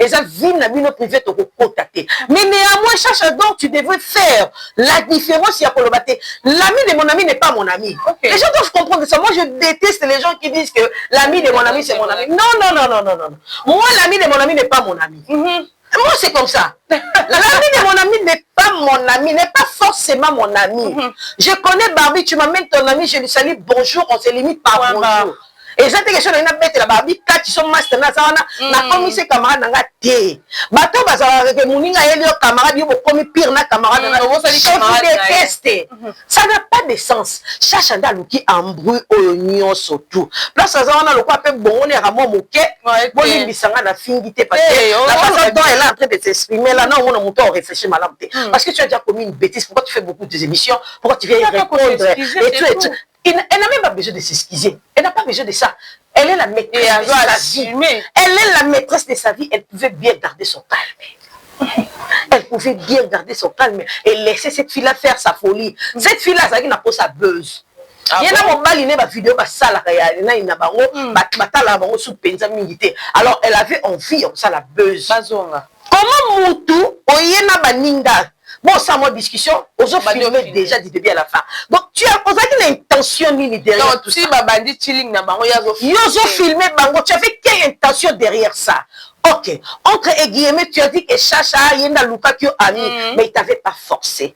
et ça vit na bino privé to contacter. Mais néanmoins Chacha donc tu devrais faire la différence ya kolobate. L'ami de mon ami n'est pas mon ami. Les gens doivent comprendre ça. Moi je déteste les gens qui disent que l'ami de mon ami c'est mon ami. Non. Moi l'ami de mon ami n'est pas mon ami. Moi, c'est comme ça. L'ami de mon ami n'est pas mon ami, n'est pas forcément mon ami. Je connais Barbie, tu m'amènes ton ami, je lui salue, bonjour, on se limite par bonjour. Et cette question, il y a une Barbie, quand ils sont master, na commis ses camarades, n'a té. Bateau, que mon inga et le camarade, il commis pire, na camarade, détester. Ça n'a pas de sens. Chacha d'alou qui embrouille oignon surtout. Place à ça, on a le quoi, bon, on est à mon moquet, bon, il me sanga la fingité, parce que la façon dont elle est en train de s'exprimer, là, non, on a mon temps, on réfléchit, madame. Parce que tu as déjà commis une bêtise, pourquoi tu fais beaucoup de émissions, pourquoi tu viens y répondre, et tout. Elle n'a même pas besoin de s'excuser. Elle n'a pas besoin de ça. Elle est la maîtresse de sa vie. Elle est la maîtresse de sa vie. Elle pouvait bien garder son calme. Elle pouvait bien garder son calme et laisser cette fille-là faire sa folie. Cette fille-là, ça n'a pas sa buzz. Il y a mon bal, il y a une vidéo, alors elle avait envie, ça la buzz. Comment Moutou, Oyena Baninga? Bon, ça, mon discussion, aux autres filmés déjà du début à la fin. Donc, tu as posé une intention derrière tout ça. Ils ont filmé Bango. Tu avais quelle intention derrière ça? Ok. Entre guillemets, tu as dit que Chacha, Yenda Luka, tu as ami, mais il ne t'avait pas forcé.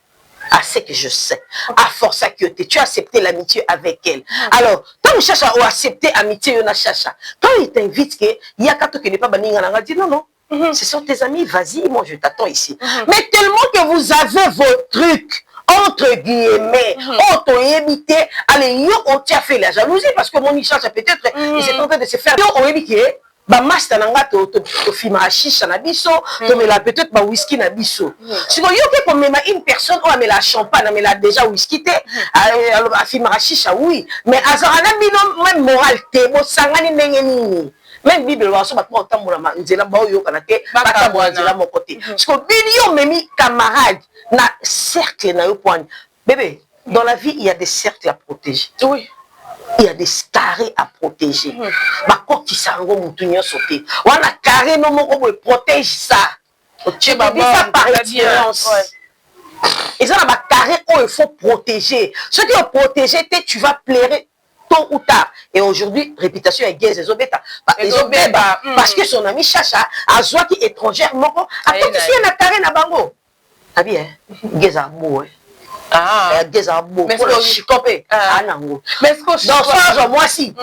À ce que je sais. À force à que tu as accepté l'amitié avec elle. Alors, quand Chacha a accepté l'amitié, il y a Chacha. Quand il t'invite, il y a quelqu'un qui n'est pas banni, il a dit non. Ce sont tes amis, vas-y, moi je t'attends ici. Mais tellement que vous avez vos trucs, entre guillemets, auto-évité, allez, on t'a fait la jalousie parce que mon Isha, peut-être, il s'est tenté de se faire. On évité, bah, master nanga, to fima chicha na biso, to me la peut-être, bah, whisky na biso. Si vous voyez que comme une personne, on a mis la champagne, on a mis la déjà whisky, alors, fima chicha, oui. Mais, azarana, même moral, te, bo, sangani, nengeni. Même Bible va se battre autant pour la nzela ba yo kanake bata bo nzela mon côté parce que bilio memi camarade na cercle na yo point bébé dans la vie il y a des cercles à protéger oui il y a des carrés à protéger ba ko ti sango mutu nyo sauter wana carré no moko bo protège ça tu vas ça par expérience et ça ba carré il faut protéger ce qui est protégé tu vas plaire tôt ou tard. Et aujourd'hui, réputation est gaze, parce que son ami Chacha a joué qui étrangère, moko, a tout ici un carré na bango. Ah bien, gaze à beau, gaze à beau, pour le chicopé, ah non. Mais est-ce que dans ce moi si,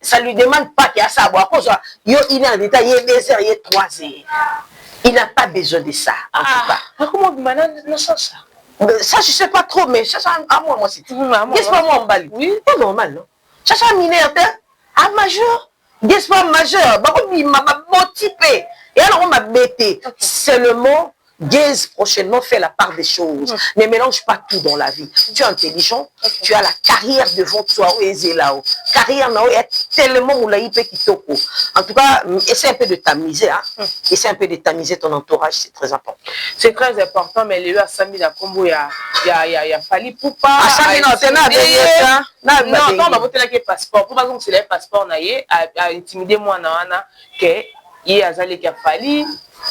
ça lui demande pas qu'il y a ça, à cause, il est en état, il est 2 heures, il est 3 heures. Il n'a pas besoin de ça, en tout cas. Comment vous m'avez dans ça? Ça, je sais pas trop, mais Chacha, à moi, c'est tout. Qu'est-ce pas moi en Bali? Oui. C'est normal, non? Chacha mineur, à majeur. Qu'est-ce pas majeur? Bah, il m'a motivé. Et alors, on m'a bêté. C'est le mot. Gaze prochainement fait la part des choses. Ne mélange pas tout dans la vie. Tu es intelligent, tu as la carrière devant toi. Carrière, il y a tellement de kitoko. En tout cas, essaie un peu de tamiser. Hein? Essaie un peu de tamiser ton entourage, c'est très important. C'est très important, mais les Sami la combo, il y a fallu pour pas. Non, on va voter là passeport. Pour exemple, c'est le passeport, on a intimidé moi, que il y a Zalé qui a fallu,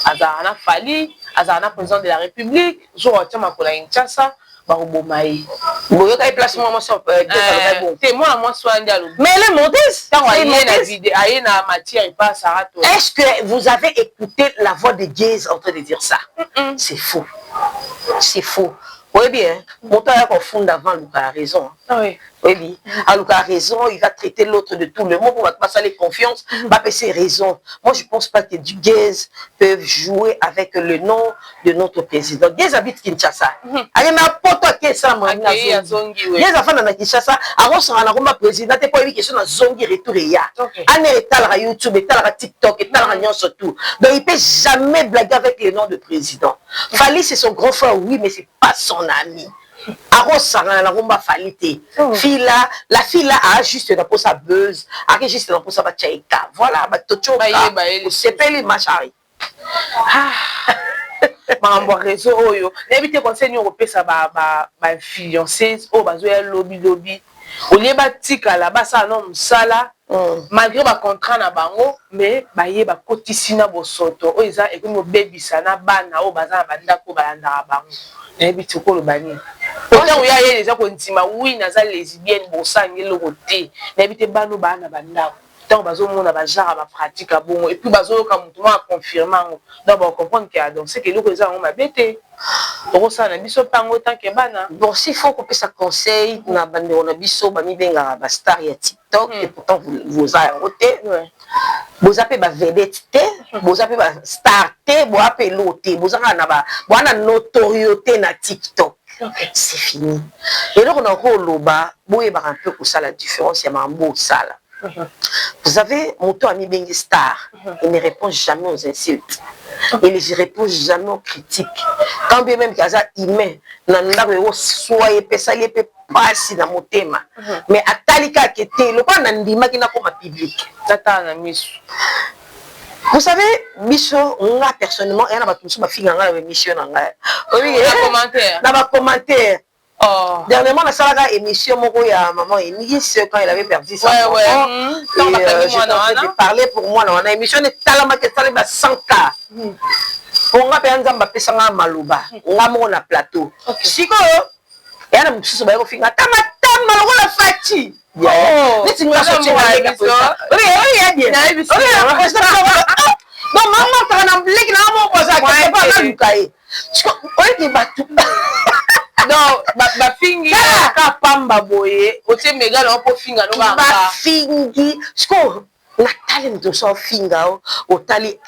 Azarana fallu. Azarana président de la République, je retiens ma collègue Nchassa, Barubomaï. Boyo kay placement moi sur témoin moi soit ndialo. Mais elle est modeste. Quand il y a une vidéo, il y a une matière il passe à rato. Est-ce que vous avez écouté la voix de Gaze en train de dire ça? C'est faux. C'est faux. Oui bien, mon père a fondé avant Luka a raison. Oui. Oui, Luka a raison, il va traiter l'autre de tout le monde pour passer les confiances, va passer raison. Moi je pense pas que du Gaze peuvent jouer avec le nom de notre président. Gaze habite Kinshasa. Allez na poto ke ça moi na zongi. Gaze a fait na Kinshasa, avant son na président te pas une question na zongi retour ya. Ane etalra YouTube, etalra TikTok, etalra nyon surtout. Donc il peut jamais blaguer avec le nom de président. Fali c'est son grand frère oui mais c'est pas son ami. La fille là a juste pour sa buzz, a juste pour sa bachaïka. Voilà, c'est pas les machari. Mambo réseau oyo. N'habitez conseil européen ça ba fiancé au bazoya lobby. Au lieu batika là-bas ça non sala. Malgré ba contrat na bango mais ba ye ba kotisina bosoto o eza e ko baby sana bana o baza banda ko balanda bango. N'habitez ko lo bani. Autant uya ye les akontima oui naza lesbienne bosangi le côté. N'habitez bano bana banda. Tant bazo mona ba genre ba pratique bon et puis bazo ka mutu ma confirmant donc on comprend que donc c'est que le cosa on m'a bêté. Donc ça na biso pango tant que bana. Bon s'il faut qu'on puisse conseil na bande on a biso ba mi benga ba star ya TikTok et pourtant vous a roté. Vous appelez ba vedette, vous appelez ba star, vous appelez l'autre, vous avez une notoriété na TikTok. C'est fini. Et donc on a encore loba, vous avez un peu pour ça la différence, il y a un beau ça là. Vous avez mon ton ami Bengi Star, il ne répond jamais aux insultes. Il ne répond jamais aux critiques. Quand bien même qu'il y a il met, soyez pesali pe passi dans mon thème. Mais à talika qui était, le pas n'andima qui n'a pas ma public. Vous savez, mission, moi personnellement, il y a ma fille dans la mission. Oui, dans ma commentaire. Oh. Dernièrement, la salle émission, mon maman Enis, quand elle avait perdu sa enfant, je parlais pour moi, on a émission de Talama qui est 100K. On a perdu un peu de malouba, on a mon plateau. Si quoi, il y a un petit peu de finger, tama, la fatigue. Oh, c'est une chose qui est oui, non, maman, tu as un blick, non, ba fingi ka pamba boye, o te mega na po finga no ba. Ba fingi, sko na tali ndo so finga o tali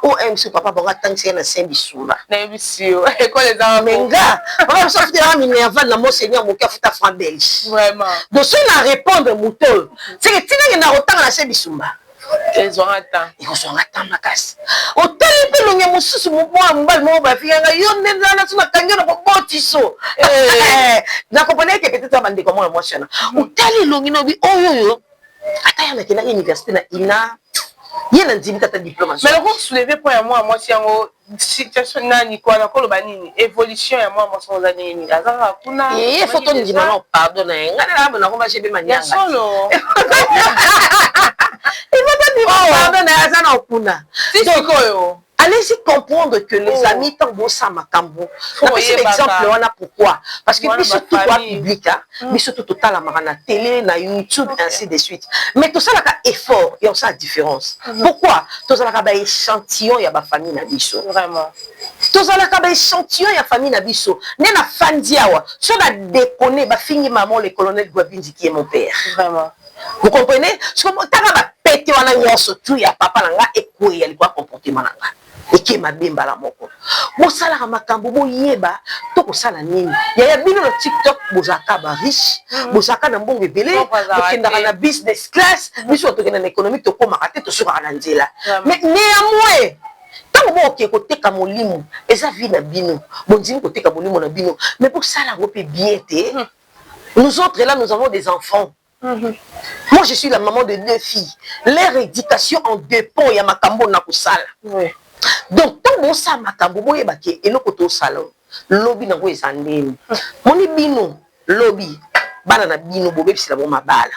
o MC papa bonga tangi na sembisumba. Na bisio, e ko les gens menga. Ba so fitira mi nerva na mo seigneur mo ka futa franc belge. Vraiment. Donc si na répondre moutol, c'est que tina na otanga na sembisumba. Ils ont atteint. Ils ont atteint ma casse. Au tel que l'on sous mon ba fianga yo nena na suna kanga na botiso. Na comprenez que peut-être bande comment émotionnel. Au tel l'on bi oyo ata ya na université na ina yena ndimi tata diplôme. Mais le groupe soulevé point moi si yango situation nani kwa na koloba nini évolution ya moi sans année ni azanga kuna. Et photo ndima non pardon na ngana na ko ba chebe manyanga. Solo. Il va pas dire pardon na azana okuna. Si sikoyo. Allez-y comprendre que les amis tant beau ça makambo. C'est l'exemple on a pourquoi parce que puis surtout quoi public mais surtout total la télé na YouTube ainsi de suite. Mais tout ça là effort et on sent la différence. Pourquoi? Tout ça là ba échantillon ya ba famille na biso. Vraiment. Tout ça là ba échantillon ya famille na biso. Né na fandiawa, so na déconner ba fingi maman le colonel Gwabinzi qui est mon père. Vraiment. Vous comprenez? Ce que tu as pété en a surtout ya papa nanga et quoi il y a quoi comportement nanga. eke mabemba la moko bosala makambo boyeba to kosala nini ya bino na TikTok bozaka ba riche bozaka na mbongo ebele bokendaka na business class biso tokenda na économie tokomaka te tosukaka na nzela mais néanmoins tant que vous avez molimo eza vie na bino bondimi koteka molimo na bino mais pour ça la rope bien té nous autres là nous avons des enfants moi je suis la maman de 2 filles leur éducation en dépend ya makambo na kosala donc tant bon ça makambo boyeba ke eloko to sala lobi na go ezandeni moni bino lobi bana na bino bobebisila bo mabala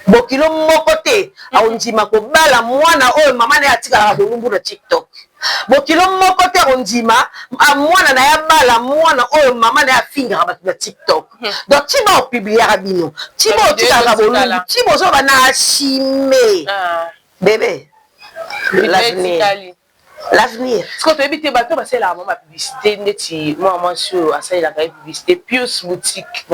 bokilo moko te aondima ko bala mwana oyo mama na atikala bolumbu na TikTok bokilo moko te ondima mwana na ya bala mwana oyo mama na afinga ba na TikTok donc tiba o publier bino tiba o tikala bolumbu tiba zo bana asime bébé l'avenir ce que tu habites bateau c'est la maman publicité neti moi sur asa la publicité Pius boutique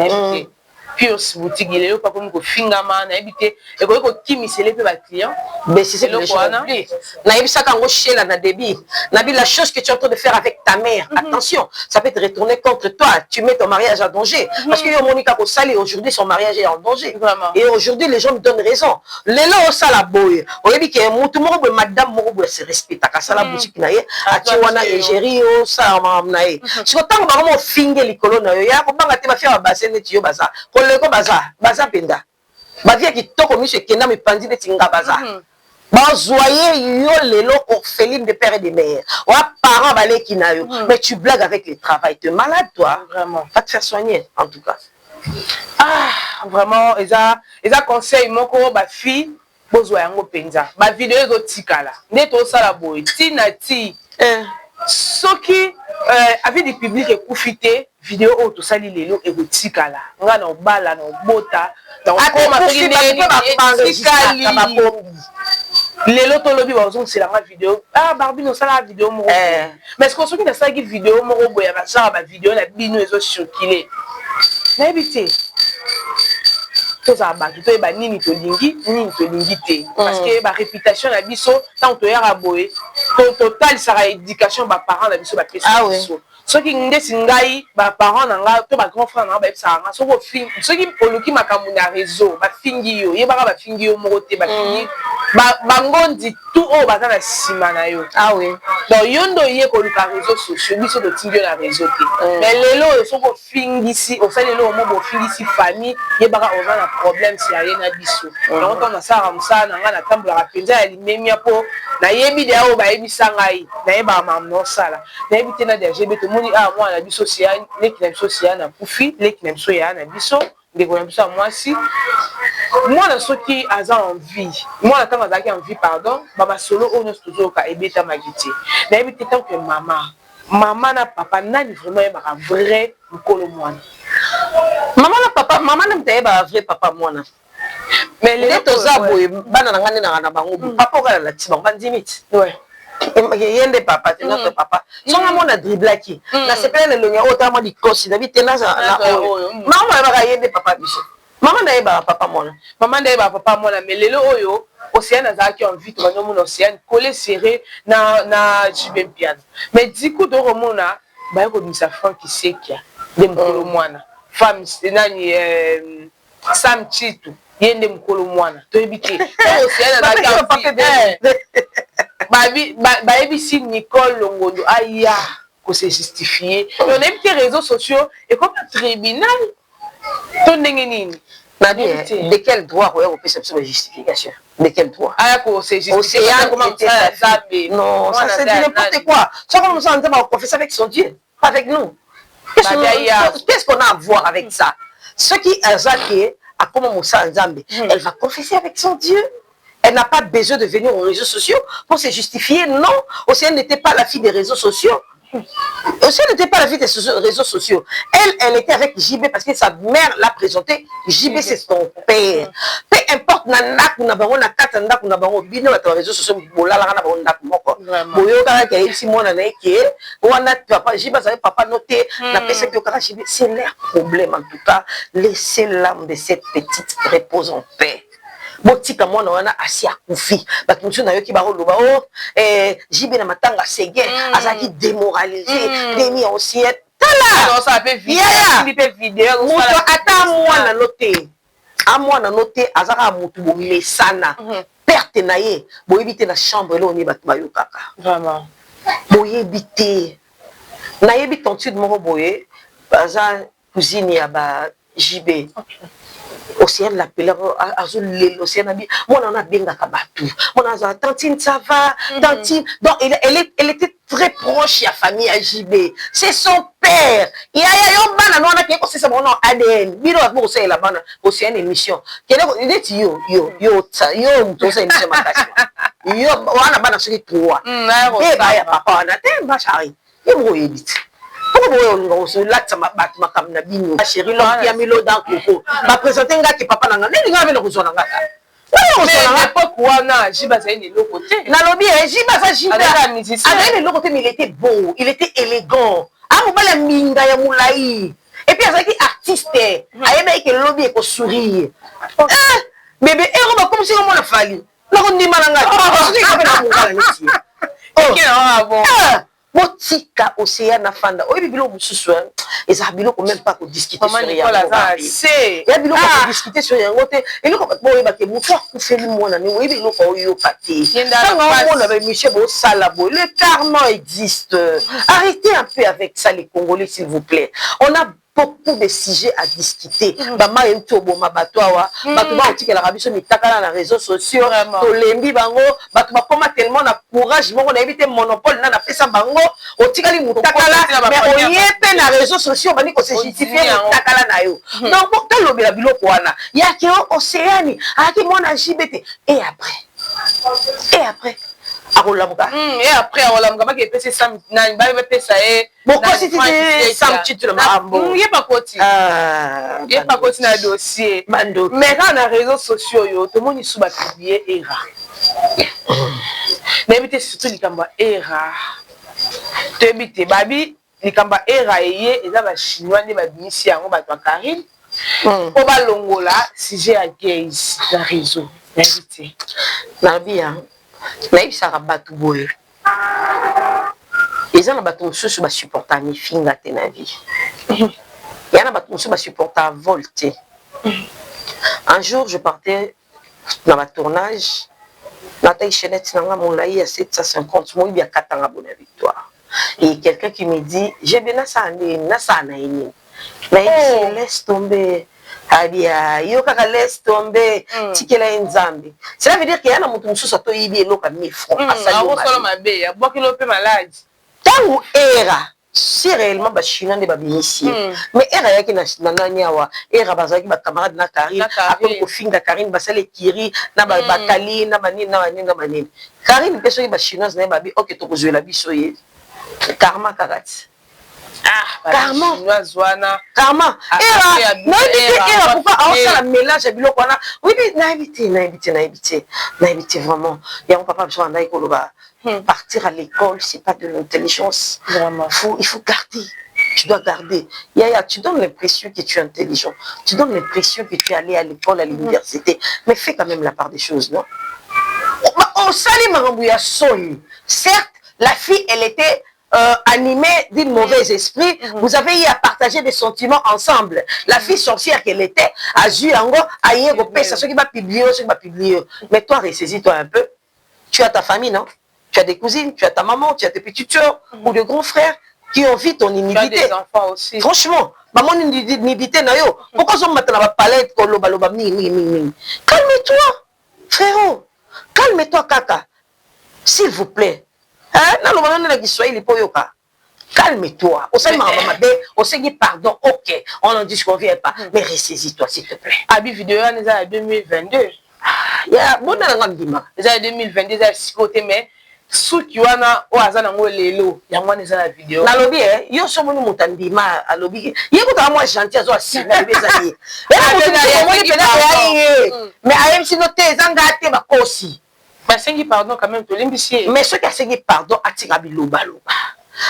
Pius boutique il est pas comme ko fingama na habité et ko kimisele pe ba client mais c'est le choix na yebisa kango shela na débit na bi la chose que tu es en train de faire avec ta mère attention ça peut te retourner contre toi tu mets ton mariage en danger parce que yo Monica ko sali aujourd'hui son mariage est en danger et aujourd'hui les gens me donnent raison lelo o sala boy o yebi ke mutu moko bo madame moko bo se respecta ka sala boutique na ye ati wana égérie o sa mam na ye so tango ba mo finge likolo na yo ya ko banga te ba fia ba basene ti yo baza leko baza penda bavia kitoko miso ekenda mipandi neti nga baza bazoye yo lelo orpheline de père et de mère wa parents baleki na yo mais tu blagues avec le travail tu es malade toi vraiment va te faire soigner en tout cas vraiment eza conseil moko ba fille bozwa yango penza ba vidéo ezotikala nde tosala boye tina ti soki avis du public ekufite vidéo oyo tosali lelo ekotikala nga na obala na obota na okoma soki ndeni etikali lelo tolobi bazongiselanga vidéo Barbie nosala vidéo moko mais ce que soki nasalaki vidéo moko boye ya basala ba vidéo na bino ezoshokile nayebi te tozala bato toyeba nini tolingi te parce que ba réputation na biso ntango toyaka boye totalisaka éducation baparent na biso bapesa biso soki ndesi ngai baparent na nga to bagrand frère na nga bayebisaka nga soki oluki makambo na réseau bafingi yo yebaka bafingi yo moko te bafingi bangondi tout oyo baza na nsima na yo donc yo nde oye koluka réseau sociaux biso totingi yo na réseau te mais lelo oyo soki ofingisi osali lelo omo bofingisi famille yebaka oza na problème sérieux na biso yango ntango nasalaka mosala na nga natambolaka mpenza ya limemia mpo nayebi deya oyo bayebisa ngai nayebaka makambo nosala nayebi te na DGB tomoni mwana na biso leki na biso siya na kufi leki na biso ya na biso ndeko na biso ya mwasi mwana soki aza en vie mwana ntango azalaki en vie pardon bamasolo oyo nyonso tozoyoka ebetamaki te nayebi te tant que mama na papa nani vraiment yebaka vrai mokolo mwana mama na mta yebaka vrai papa mwana mais lelo toza boye bana na nga nde nanga na bango papa okala lati bango bandimiti yende papa te notre papa songa mona driblaki na sepele lelongi oyo tala mwa likosi na bitena na oyo mama yebaka yende papa biso mama na yebaka papa mwana mais lelo oyo Océane azalaki en vie tobanda omona Océane collé serré na JB Piano mais diku tokomona baye kobimisa Frank Isekia nde mokolo mwana femme nani Sam Chitu ye nde mokolo mwana toyebi te Océane azalaki bayebisi Nicole Longondo aya kose justifier on aime les réseaux sociaux et comme un tribunal to ndenge nini de quel droit on peut se faire justification? De quel droit? Non, ça c'est n'importe quoi. Ça comme nous sommes en confesser avec son Dieu, avec nous. Qu'est-ce qu'on a à voir avec ça? Ce qui est à comment Moussa Nzambe, elle va confesser avec son Dieu. Elle n'a pas besoin de venir aux réseaux sociaux pour se justifier. Non, Océane n'était pas la fille des réseaux sociaux. Océane n'était pas la fille des réseaux sociaux. Elle était avec JB parce que sa mère l'a présenté. JB, c'est son père. Peu importe, nanak, na bango, na kata, ndak, na bango, bino, na réseaux sociaux, bola, la, na bango, ndak, moko. Boyo, kara, kaya, ici, moi, na naeke, wana, papa, JB, ça papa noté, na pesa, kara, JB, c'est leur problème, en tout cas. Laissez l'âme de cette petite repose en paix. botika mwana wana asi akufi bato mosusu na yoki bakoloba o jibe na matanga sege azalaki démoralisé demi ancien tala moto ata mwana no te amwana no te azaka motu bomesana perte na ye boyebi te na chambre ele oni bato bayokaka boyebi te nayebi tantide moko boye baza cousine ya ba JB Océane l'appelait l'Océane a dit moi on a bien gakabatou mon a tantine ça va tantine donc elle était très proche de la famille à JB c'est son père il y a yo bana non na ke ko c'est mon ADN biro ko c'est la bana Océane émission kele ko dit yo to c'est émission makasi yo wana bana sur 3 et ba ya papa na te ba chari et mo edit on se latte ma bat ma comme na bino chérie l'homme qui a mis l'eau dans coco m'a présenté un gars qui papa nanga nini ngave no kuzona ngaka mais l'époque wana Jiba ça une l'autre côté na lobby Jiba ça Jiba avec le côté mais il était beau il était élégant ah mo bala minga ya moulaï et puis avec artiste ayeba que lobby ko sourire bébé héros ba comme si on a fallu na ko ndima nanga je suis na mungala niti oh bon botika Océane afanda oyebi biloko mosusu eza biloko même pas kodiscuter sur yango ya biloko kodiscuter sur yango te eloko boyeba ke moto akufeli mwana ni oyebi biloko oyoka te ntango omona bamichel bosala boye le karma existe arrêtez un peu avec ça les Congolais s'il vous plaît on a beaucoup de sujets à discuter bama yento boma batwa bato ba otikela rabiso mitakala na réseaux sociaux to lembi bango bato ba koma tellement na courage moko na éviter monopole na pesa bango otikali mutakala mais oyepe na réseaux sociaux bani ko se justifier mutakala na yo donc pour que lobela biloko wana ya ke Océane aki mona JBT et après akolamuka et après akolamuka ba ke pesa sam na ba pesa beaucoup si tu sam titre mambo yeba koti na dossier mando mais quand na réseaux sociaux yo to moni suba publier era na éviter surtout likamba era to éviter babi likamba era eye eza ba chinois ne ba bimisi yango ba to Karine o ba longola sujet à gays na réseau na éviter na bien naibisaka bato boye eza na bato mosusu basupporta mifinga te na vie ya na bato mosusu basupporta vol te un jour je partais dans ma tournage natai chaînette nanga molai ya 750 moyibi ya katanga bona victoire et quelqu'un qui me dit j'ai bien ça na eni mais laisse tomber Adia, yo kaka laisse tomber, tikela nzambe. Cela veut dire qu'il y a un moto mususu ato yibi eloka 1000 francs. Solo mabe, bois kilo pe malade. Tango era, si réellement ba chinois ne ba binisi. Mais era yaki na naniawa, era bazaki ba camarade na Karine, akon ko finga Karine basale kiri na ba bakali na manini. Karine peso ba chinoise na ba bi OK to kozwela biso ye. Karma karati. Karma pourquoi on fait la mélange à biloko wana oui naïvité vraiment il y a mon papa besoin d'aller partir à l'école c'est pas de l'intelligence vraiment il faut garder tu dois garder tu donnes l'impression que tu es intelligent tu donnes l'impression que tu es allé à l'école à l'université mais fais quand même la part des choses non on sali marambouya soli certes la fille elle était animée d'un mauvais esprit, vous avez eu à partager des sentiments ensemble. La fille sorcière qu'elle était, a joué en gros, a eu ce qui va publier, mais toi, ressaisis-toi un peu. Tu as ta famille, non? Tu as des cousines, tu as ta maman, tu as tes petites soeurs ou des grands frères qui ont vu ton inimité. Tu as des enfants aussi. Franchement, maman inimité, pourquoi on m'a la palette, calme-toi, frérot. Calme-toi, kaka. S'il vous plaît. Calme-toi. On s'est dit pardon, ok, on n'en dit qu'on vient pas, mais ressaisis-toi s'il te plaît. Abi vidéo, on est en 2022. Il y a bon dans la 2022, c'est côté mais sous qui wana o azana ngo lelo ya mwana za vidéo. Na lobby yo so moni mutandima a lobby. Yeko ta moi gentil azo asina beza ye. Mais ayem sino te zanga te bakosi. Mais c'est pardon quand même to limbisi. Mais ce qui a signé pardon atira biloba loba.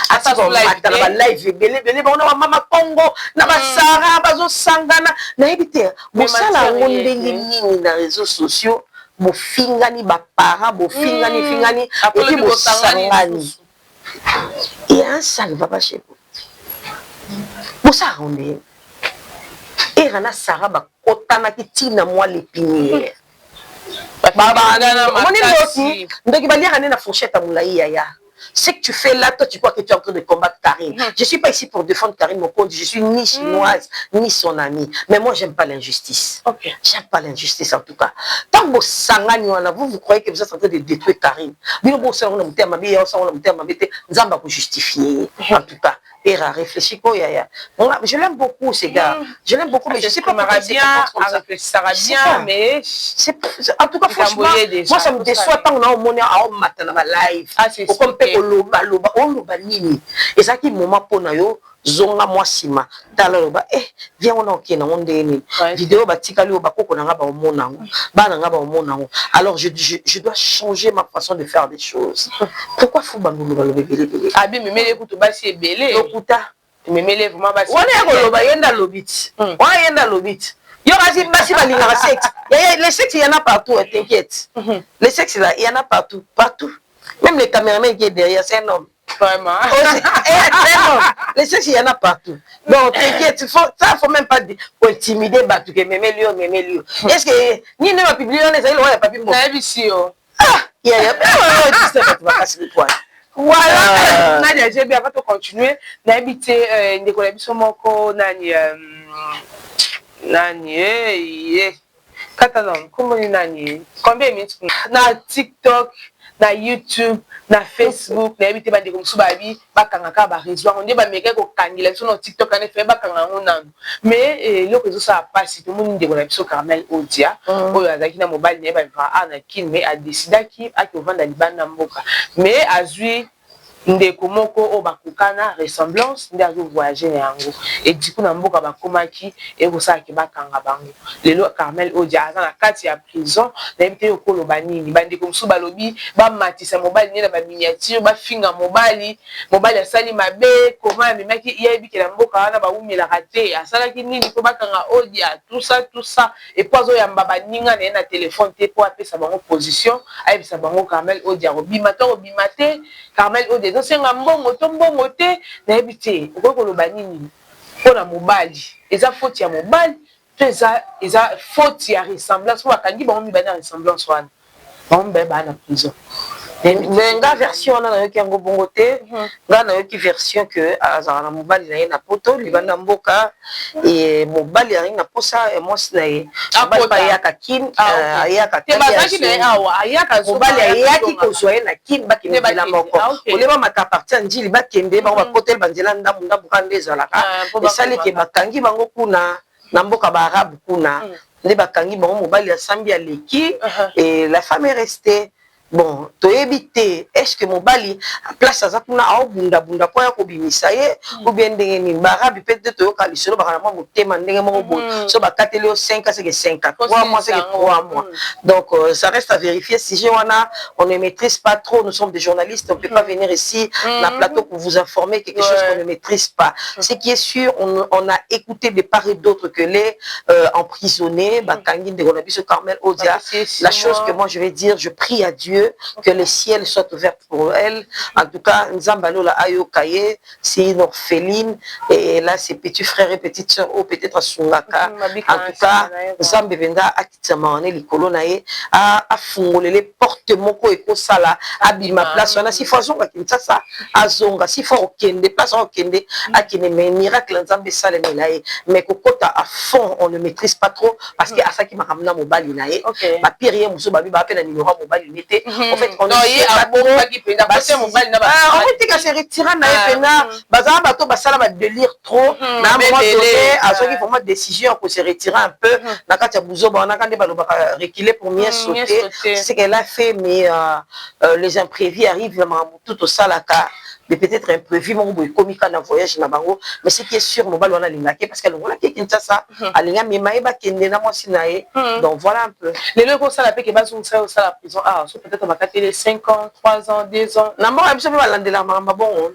ati komata na balive ebele bango na bamama Congo na basara bazosangana nayebi te bosala yango ndenge nini na réseaux sociaux bofingani baparent bofingani epi bosangani et un ça ne va pas chez vous bosala yango ndenge erana sara bakotanaki ntina mwa l'épinière ndoki baliaka nde na fourchette ya molai yaya. Ce que tu fais là, toi tu crois que tu es en train de combattre Karine. Je ne suis pas ici pour défendre Karine Mokondi, je suis ni chinoise, ni son amie. Mais moi j'aime pas l'injustice. J'aime pas l'injustice en tout cas. Tant que vous croyez que vous êtes en train de détruire Karine. Nous allons justifier en tout cas. Et à réfléchir yaya. Je l'aime beaucoup ces gars. Je l'aime beaucoup, mais je sais pas pourquoi bien, mais en tout cas franchement, moi ça me déçoit tant qu'on a au monde à matin na live. Comme pe loba nini. Et ça qui moment pour na yo zonga moi sima. Taloba viens on ok na onde ni. Vidéo ba tikali ba koko na nga ba omonango. Ba na nga ba omonango. Alors je dois changer ma façon de faire des choses. Pourquoi faut bango ba lobele? Abi memele kutu basi ebele. Okuta. Memele vraiment basi. Wana ya koloba yenda lobit. Wana yenda lobit. Yo razi basi ba linga sexe. Les sexes il y en a partout, t'inquiète. Les sexes là, il y en a partout, partout. Même les caméramans qui est derrière, c'est un homme. Vraiment. Les sexes, il y en a partout. Donc, t'inquiète, ça, faut même pas intimider Batou, que même lui. Est-ce que, ni ne va publier, on est allé, on a pas pu mourir. Ah, il y a voilà. Nadia, j'ai bien avant de continuer. N'habiter, Nicolas Bissomoko, Nani, Catalan, comment Nani? Combien de minutes? Na TikTok, na YouTube, na Facebook, na habité bande comme Subabi, bakangaka ba réseau, on dit ba meka ko kangila sur TikTok en effet bakanga ngona. Mais le réseau ça passe tout le monde ndeko na biso Carmel Odia, oyo azaki na mobile ne ba va na kin mais a décidé ki a ko vendre libanda mboka. Mais azui ndeko moko o bakukana ressemblance ndi azo voyager na yango et du coup na mboka bakomaki e kosala ki bakanga bango lelo Carmel Odia aza na kati ya prison na ebite yokolo banini bandeko mosusu balobi bamatisa mobali ne na ba miniature bafinga mobali asali mabe koma amemaki yebi na mboka wana baumelaka te asalaki nini po bakanga Odia tout ça et po azoyamba baninga na ye na telefone te po apesa bango position ayebisa bango Carmel Odia robima te Carmel Odia donc c'est un mbongo te na ebite okoloba nini pona mobali eza faute ya mobali to eza faute ya ressemblance pour akangi bango mi bana ressemblance wana bango mbe bana prison mais nga version wana na yoki yango bongo te nga na yoki version que azala na mobali na ye na poto libanda mboka et mobali ari na posa emosi na ye mobali pa yaka kin ayaka te bazaki na ye awa ayaka mobali ayaki kozwa ye na kin bakende bela moko oleba mata partir njili bakende bango bakotela banzela ndambu kande ezalaka esali ke bakangi bango kuna na mboka ba arabe kuna nde bakangi bango mobali asambi aleki et la femme est restée. Bon, to éviter, est-ce que mon bali place à ça pour na bunda pour ya ko bimisa ye ou bien ndenge ni barabi peut-être to ka lisolo ba kana mo tema ndenge mo bo so ba kateli 5 c'est que 5 3 mois c'est que 3 mois. Donc ça reste à vérifier si on ne maîtrise pas trop, nous sommes des journalistes, on peut pas venir ici dans plateau pour vous informer quelque chose qu'on ne maîtrise pas. Ce qui est sûr, on a écouté de part et d'autre que les emprisonnés bakangi de Gonabiso Carmel Odia. La chose que moi je vais dire, je prie à Dieu que le ciel soit ouvert pour elle. En tout cas, Nzambalola Ayo Kaye, c'est une orpheline. Et là, ses petits frères et petites soeurs, ou peut-être à Sungaka. En tout cas, Nzambevenda Akitamane, les colonae, a fungolé les portes moko et kosala, abima place. On a si fois zonga kintsasa, a zonga, si fois okende, place okende, a kine, mais miracle Nzambe salemelae. Mais kokota à fond, on ne maîtrise pas trop, parce que à ça qui m'a ramené mon balinae, ma pire, mousso babi, ba appelle un numéro mobile unité. En fait, on est à bon en fait, quand c'est retiré, bazar bateau basala va délire trop. Mais à un moment donné, à ceux qui font une décision pour se retirer un peu, na kati ya buzo ba on a quand même reculer pour mieux sauter. C'est qu'elle a fait, mais les imprévus arrivent tout au salaka. Mais peut-être imprévu, mon boy comique en voyage na bango, mais ce qui est sûr, mon bal on a l'ingake parce qu'elle on a quelqu'un ça, alinga mais maïba kende na moi sinae. Donc voilà un peu. Les locaux ça la paix que bas on sera au la prison. Ah, peut-être on va capter les 5 ans, 3 ans, 2 ans. Na moi absolument l'andela mamba bon.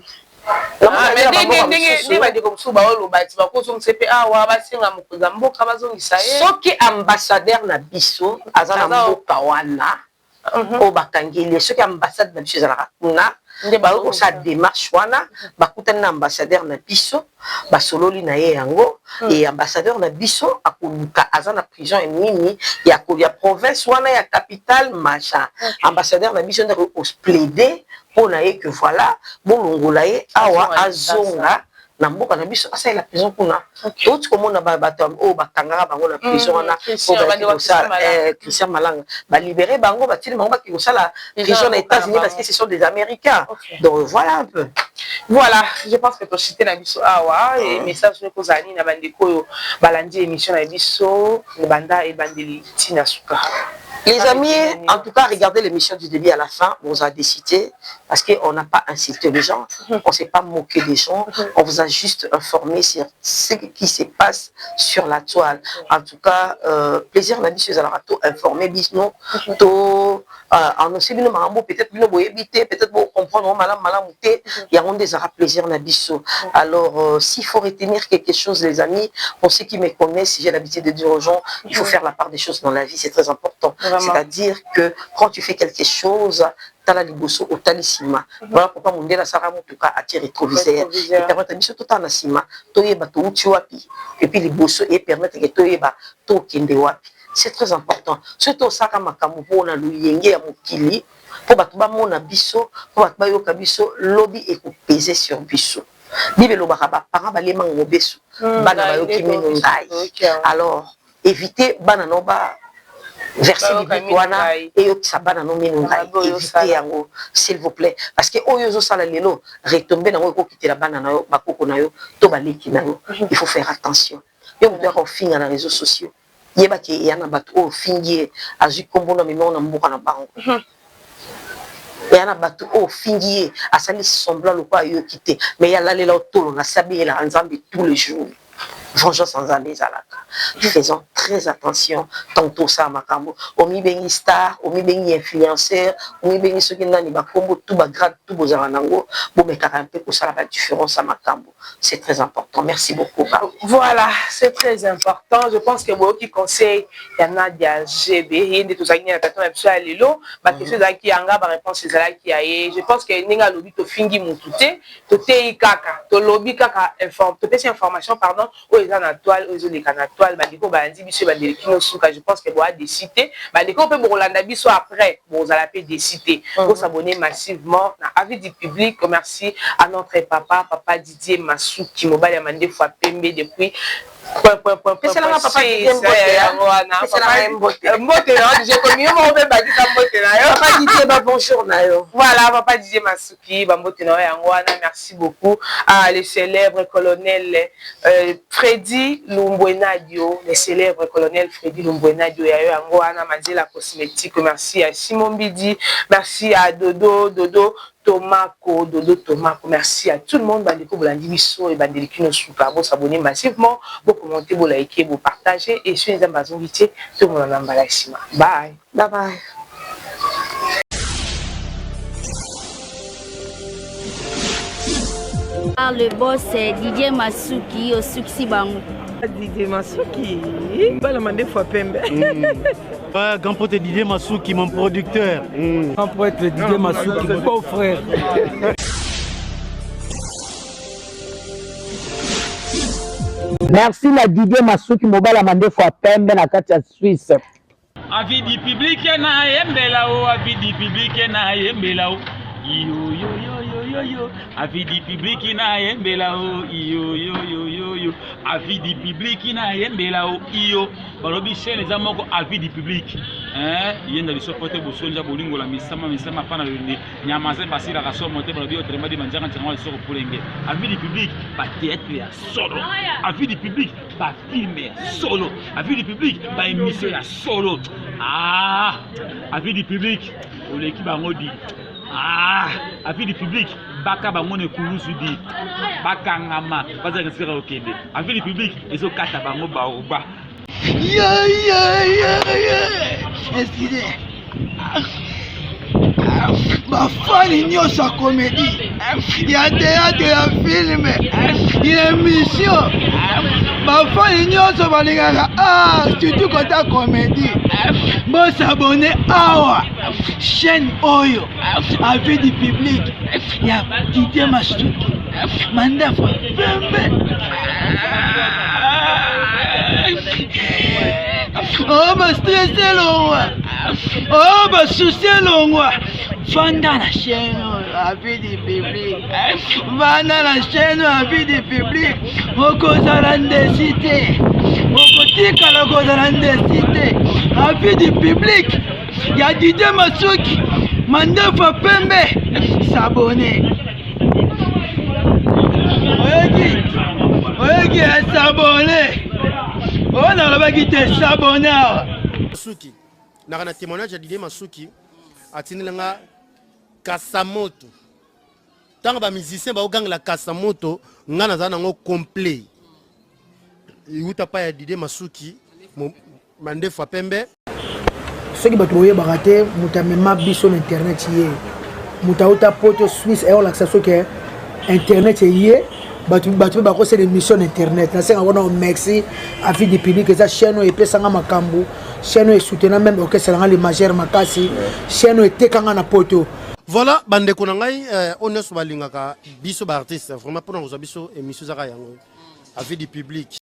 ndenge bandeko mosusu baoloba ti bakozongisa mpe awa basenga mokonzi ya mboka bazongisa ye soki ambassadeur na biso aza na mboka wana oyo bakangeli soki ambassade na biso ezalaka kuna nde bakosala démarche wana bakutani na ambassadeur na biso basololi na ye yango e ambassadeur na biso akoluka aza na prison nini ya province wana ya capitale machin ambassadeur na biso ndeko osplaide mpo na ye que voilà bolongola ye awa azonga na mboka na biso asalela prison kuna toti komona bato oyo bakangaka bango na prison wana Christian Malanga balibere bango batili bango baki kosala prison na États-Unis parce que ce sont des Américains donc voilà un peu. Voilà, je pense que tu as cité na biso awa et message ne kozani na bandeko oyo balandi émission na biso banda et bandeli tina suka. Les amis, en tout cas, regardez l'émission du début à la fin. On vous a décidé parce qu'on n'a pas insulté les gens, on ne s'est pas moqué des gens, on vous a juste informé sur ce qui se passe sur la toile. En tout cas, plaisir n'a dit tout informé, bisnou, tout en aussi bien peut-être bien éviter, peut-être pour comprendre malam il y a des plaisir n'a biso. Alors, s'il faut retenir quelque chose, les amis, pour ceux qui me connaissent, si j'ai l'habitude de dire aux gens, il faut faire la part des choses dans la vie, c'est très important. C'est-à-dire que quand tu fais quelque chose, tu as la liboso au talissima. Voilà pourquoi mon Dieu, la Sarah Moutuka a tiré rétroviseur. Et permettre à tout en asima, toyeba to utiwapi. Et puis liboso et permettre que toyeba to kende wapi. C'est très important. Surtout ça, quand on a l'uyenge à Mokili, pour battre mon biso, pour battre biso, lobby et pour peser sur biso. Bibelo baraba, parents balema ngobesu, bana bayoki menongai. Alors, évitez bananoba. Verset biblique wana et sabana no menunga évitez yango s'il vous plaît parce que oyo sala lelo retomber na ko quitter la bana na yo bakoko na yo to baleki na yo il faut faire attention et on doit finir na réseaux sociaux yeba ki yana bato o fingi azu kombo na mimo na mboka na bango yana bato o fingi asali semblant le quoi yo quitter mais ya lela tolo na sabi la nzambe tous les jours. Vengeance sans amis à la faisons très attention tantôt ça makambo omi bengi star omi bengi influenceur omi bengi ceux qui n'ont pas combo tout bas grade tout beaux aranango bon mais un peu pour ça la différence à makambo c'est très important. Merci beaucoup. Voilà, c'est très important. Je pense que moi qui conseille il y en a des GB de tout ça qui est à tout à l'élo ma question là qui anga ma réponse c'est là qui a je pense que ninga lobby to fingi mututé to te kaka to lobby kaka informe to te information pardon dans la toile, aux les canaux toile, bandiko bandi biso bandeli kino suka. Je pense que boa décider. Bandiko peut bolanda biso après, bon vous allez décider. Pour s'abonner massivement. Na avis du public, merci à notre papa Didier Masuki mobile amandé fois pembe depuis. C'est la papa Didier bonjour nayo. Voilà papa Didier Masuki bambote na yangwana merci beaucoup à les célèbres colonel Freddy Lumbwenadio, le célèbre colonel Freddy Lumbwenadio yangwana Manzela cosmétique, merci à Simon Bidi, merci à Dodo Tomako, merci à tout le monde, bandeko bolandi biso et bandeli kino suka, vous s'abonner massivement, vous commenter, vous liker, vous partager et sur les Amazon vite, tout le monde en embalachima. Bye. Bye bye. Le boss c'est Didier Masuki au Suksi Bango. Didier Masuki, balamande fois pembe. Grand pote Didier Masuki, mon producteur. Grand pote Didier Masuki, beau frère. Merci la Didier Masuki, mobile amande fois pembe na kati ya Suisse. Avis du public na yembela o, avis du public na yembela o. Yo yo yo yo yo yo, avis du public na yembela o, yo yo yo yo yo, avis du public na yembela o, yo. Balobi chaîne les amoko avis du public. Yenda li sopote bosonja bolingo la misama pana le nyamaze basira ka so monter balobi autrement di manjanga tsango le soko polenge. Avis du public ba théâtre ya solo. Avis du public ba film ya solo. Avis du public ba émission ya solo. Ah, avis du public o l'équipe bango di. Ah, avis du public, baka bangone kulusu di, baka ngama, baza ngasira okende. Avis du public, ezo kata bango baoba. Excusez. bafani nyonso ya comédie ya théâtre ya filme ya émission bafani nyonso balingaka surtout kota comédie bosabone awa chaîne oyo avis du public ya Didier Masuki Mandefa Pembe. Oh bah stressé longwa, oh bah souci longwa. Vanda la chaîne avis du public, vanda la chaîne avis du public. Moko zalandesité, moko tika loko zalandesité. Avis du public, y'a Didier Masuki, Mandefa Pembe, s'abonner. Oyoki s'abonner. On a la te s'abonner. Masuki, na témoignage ya Didier Masuki, atinilanga Kasamoto. Tant ba musicien ba oganga la Kasamoto, ngana za nango complet. Yuta pa ya Didier Masuki, Mandefa Pembe. Ceux qui battent baraté, mutamema biso internet yé. Mutauta poto Swiss et on l'accès que internet yé. Batu c'est des missions internet. Na senga wana merci avis du public eza chaîne et pesanga makambu. Chaîne et soutenant même OK c'est les majeurs makasi. Chaîne et tekanga na poto. Voilà, bande ko ngai on est sur balingaka biso ba artiste vraiment pour nous biso émission zaka yango avis du public.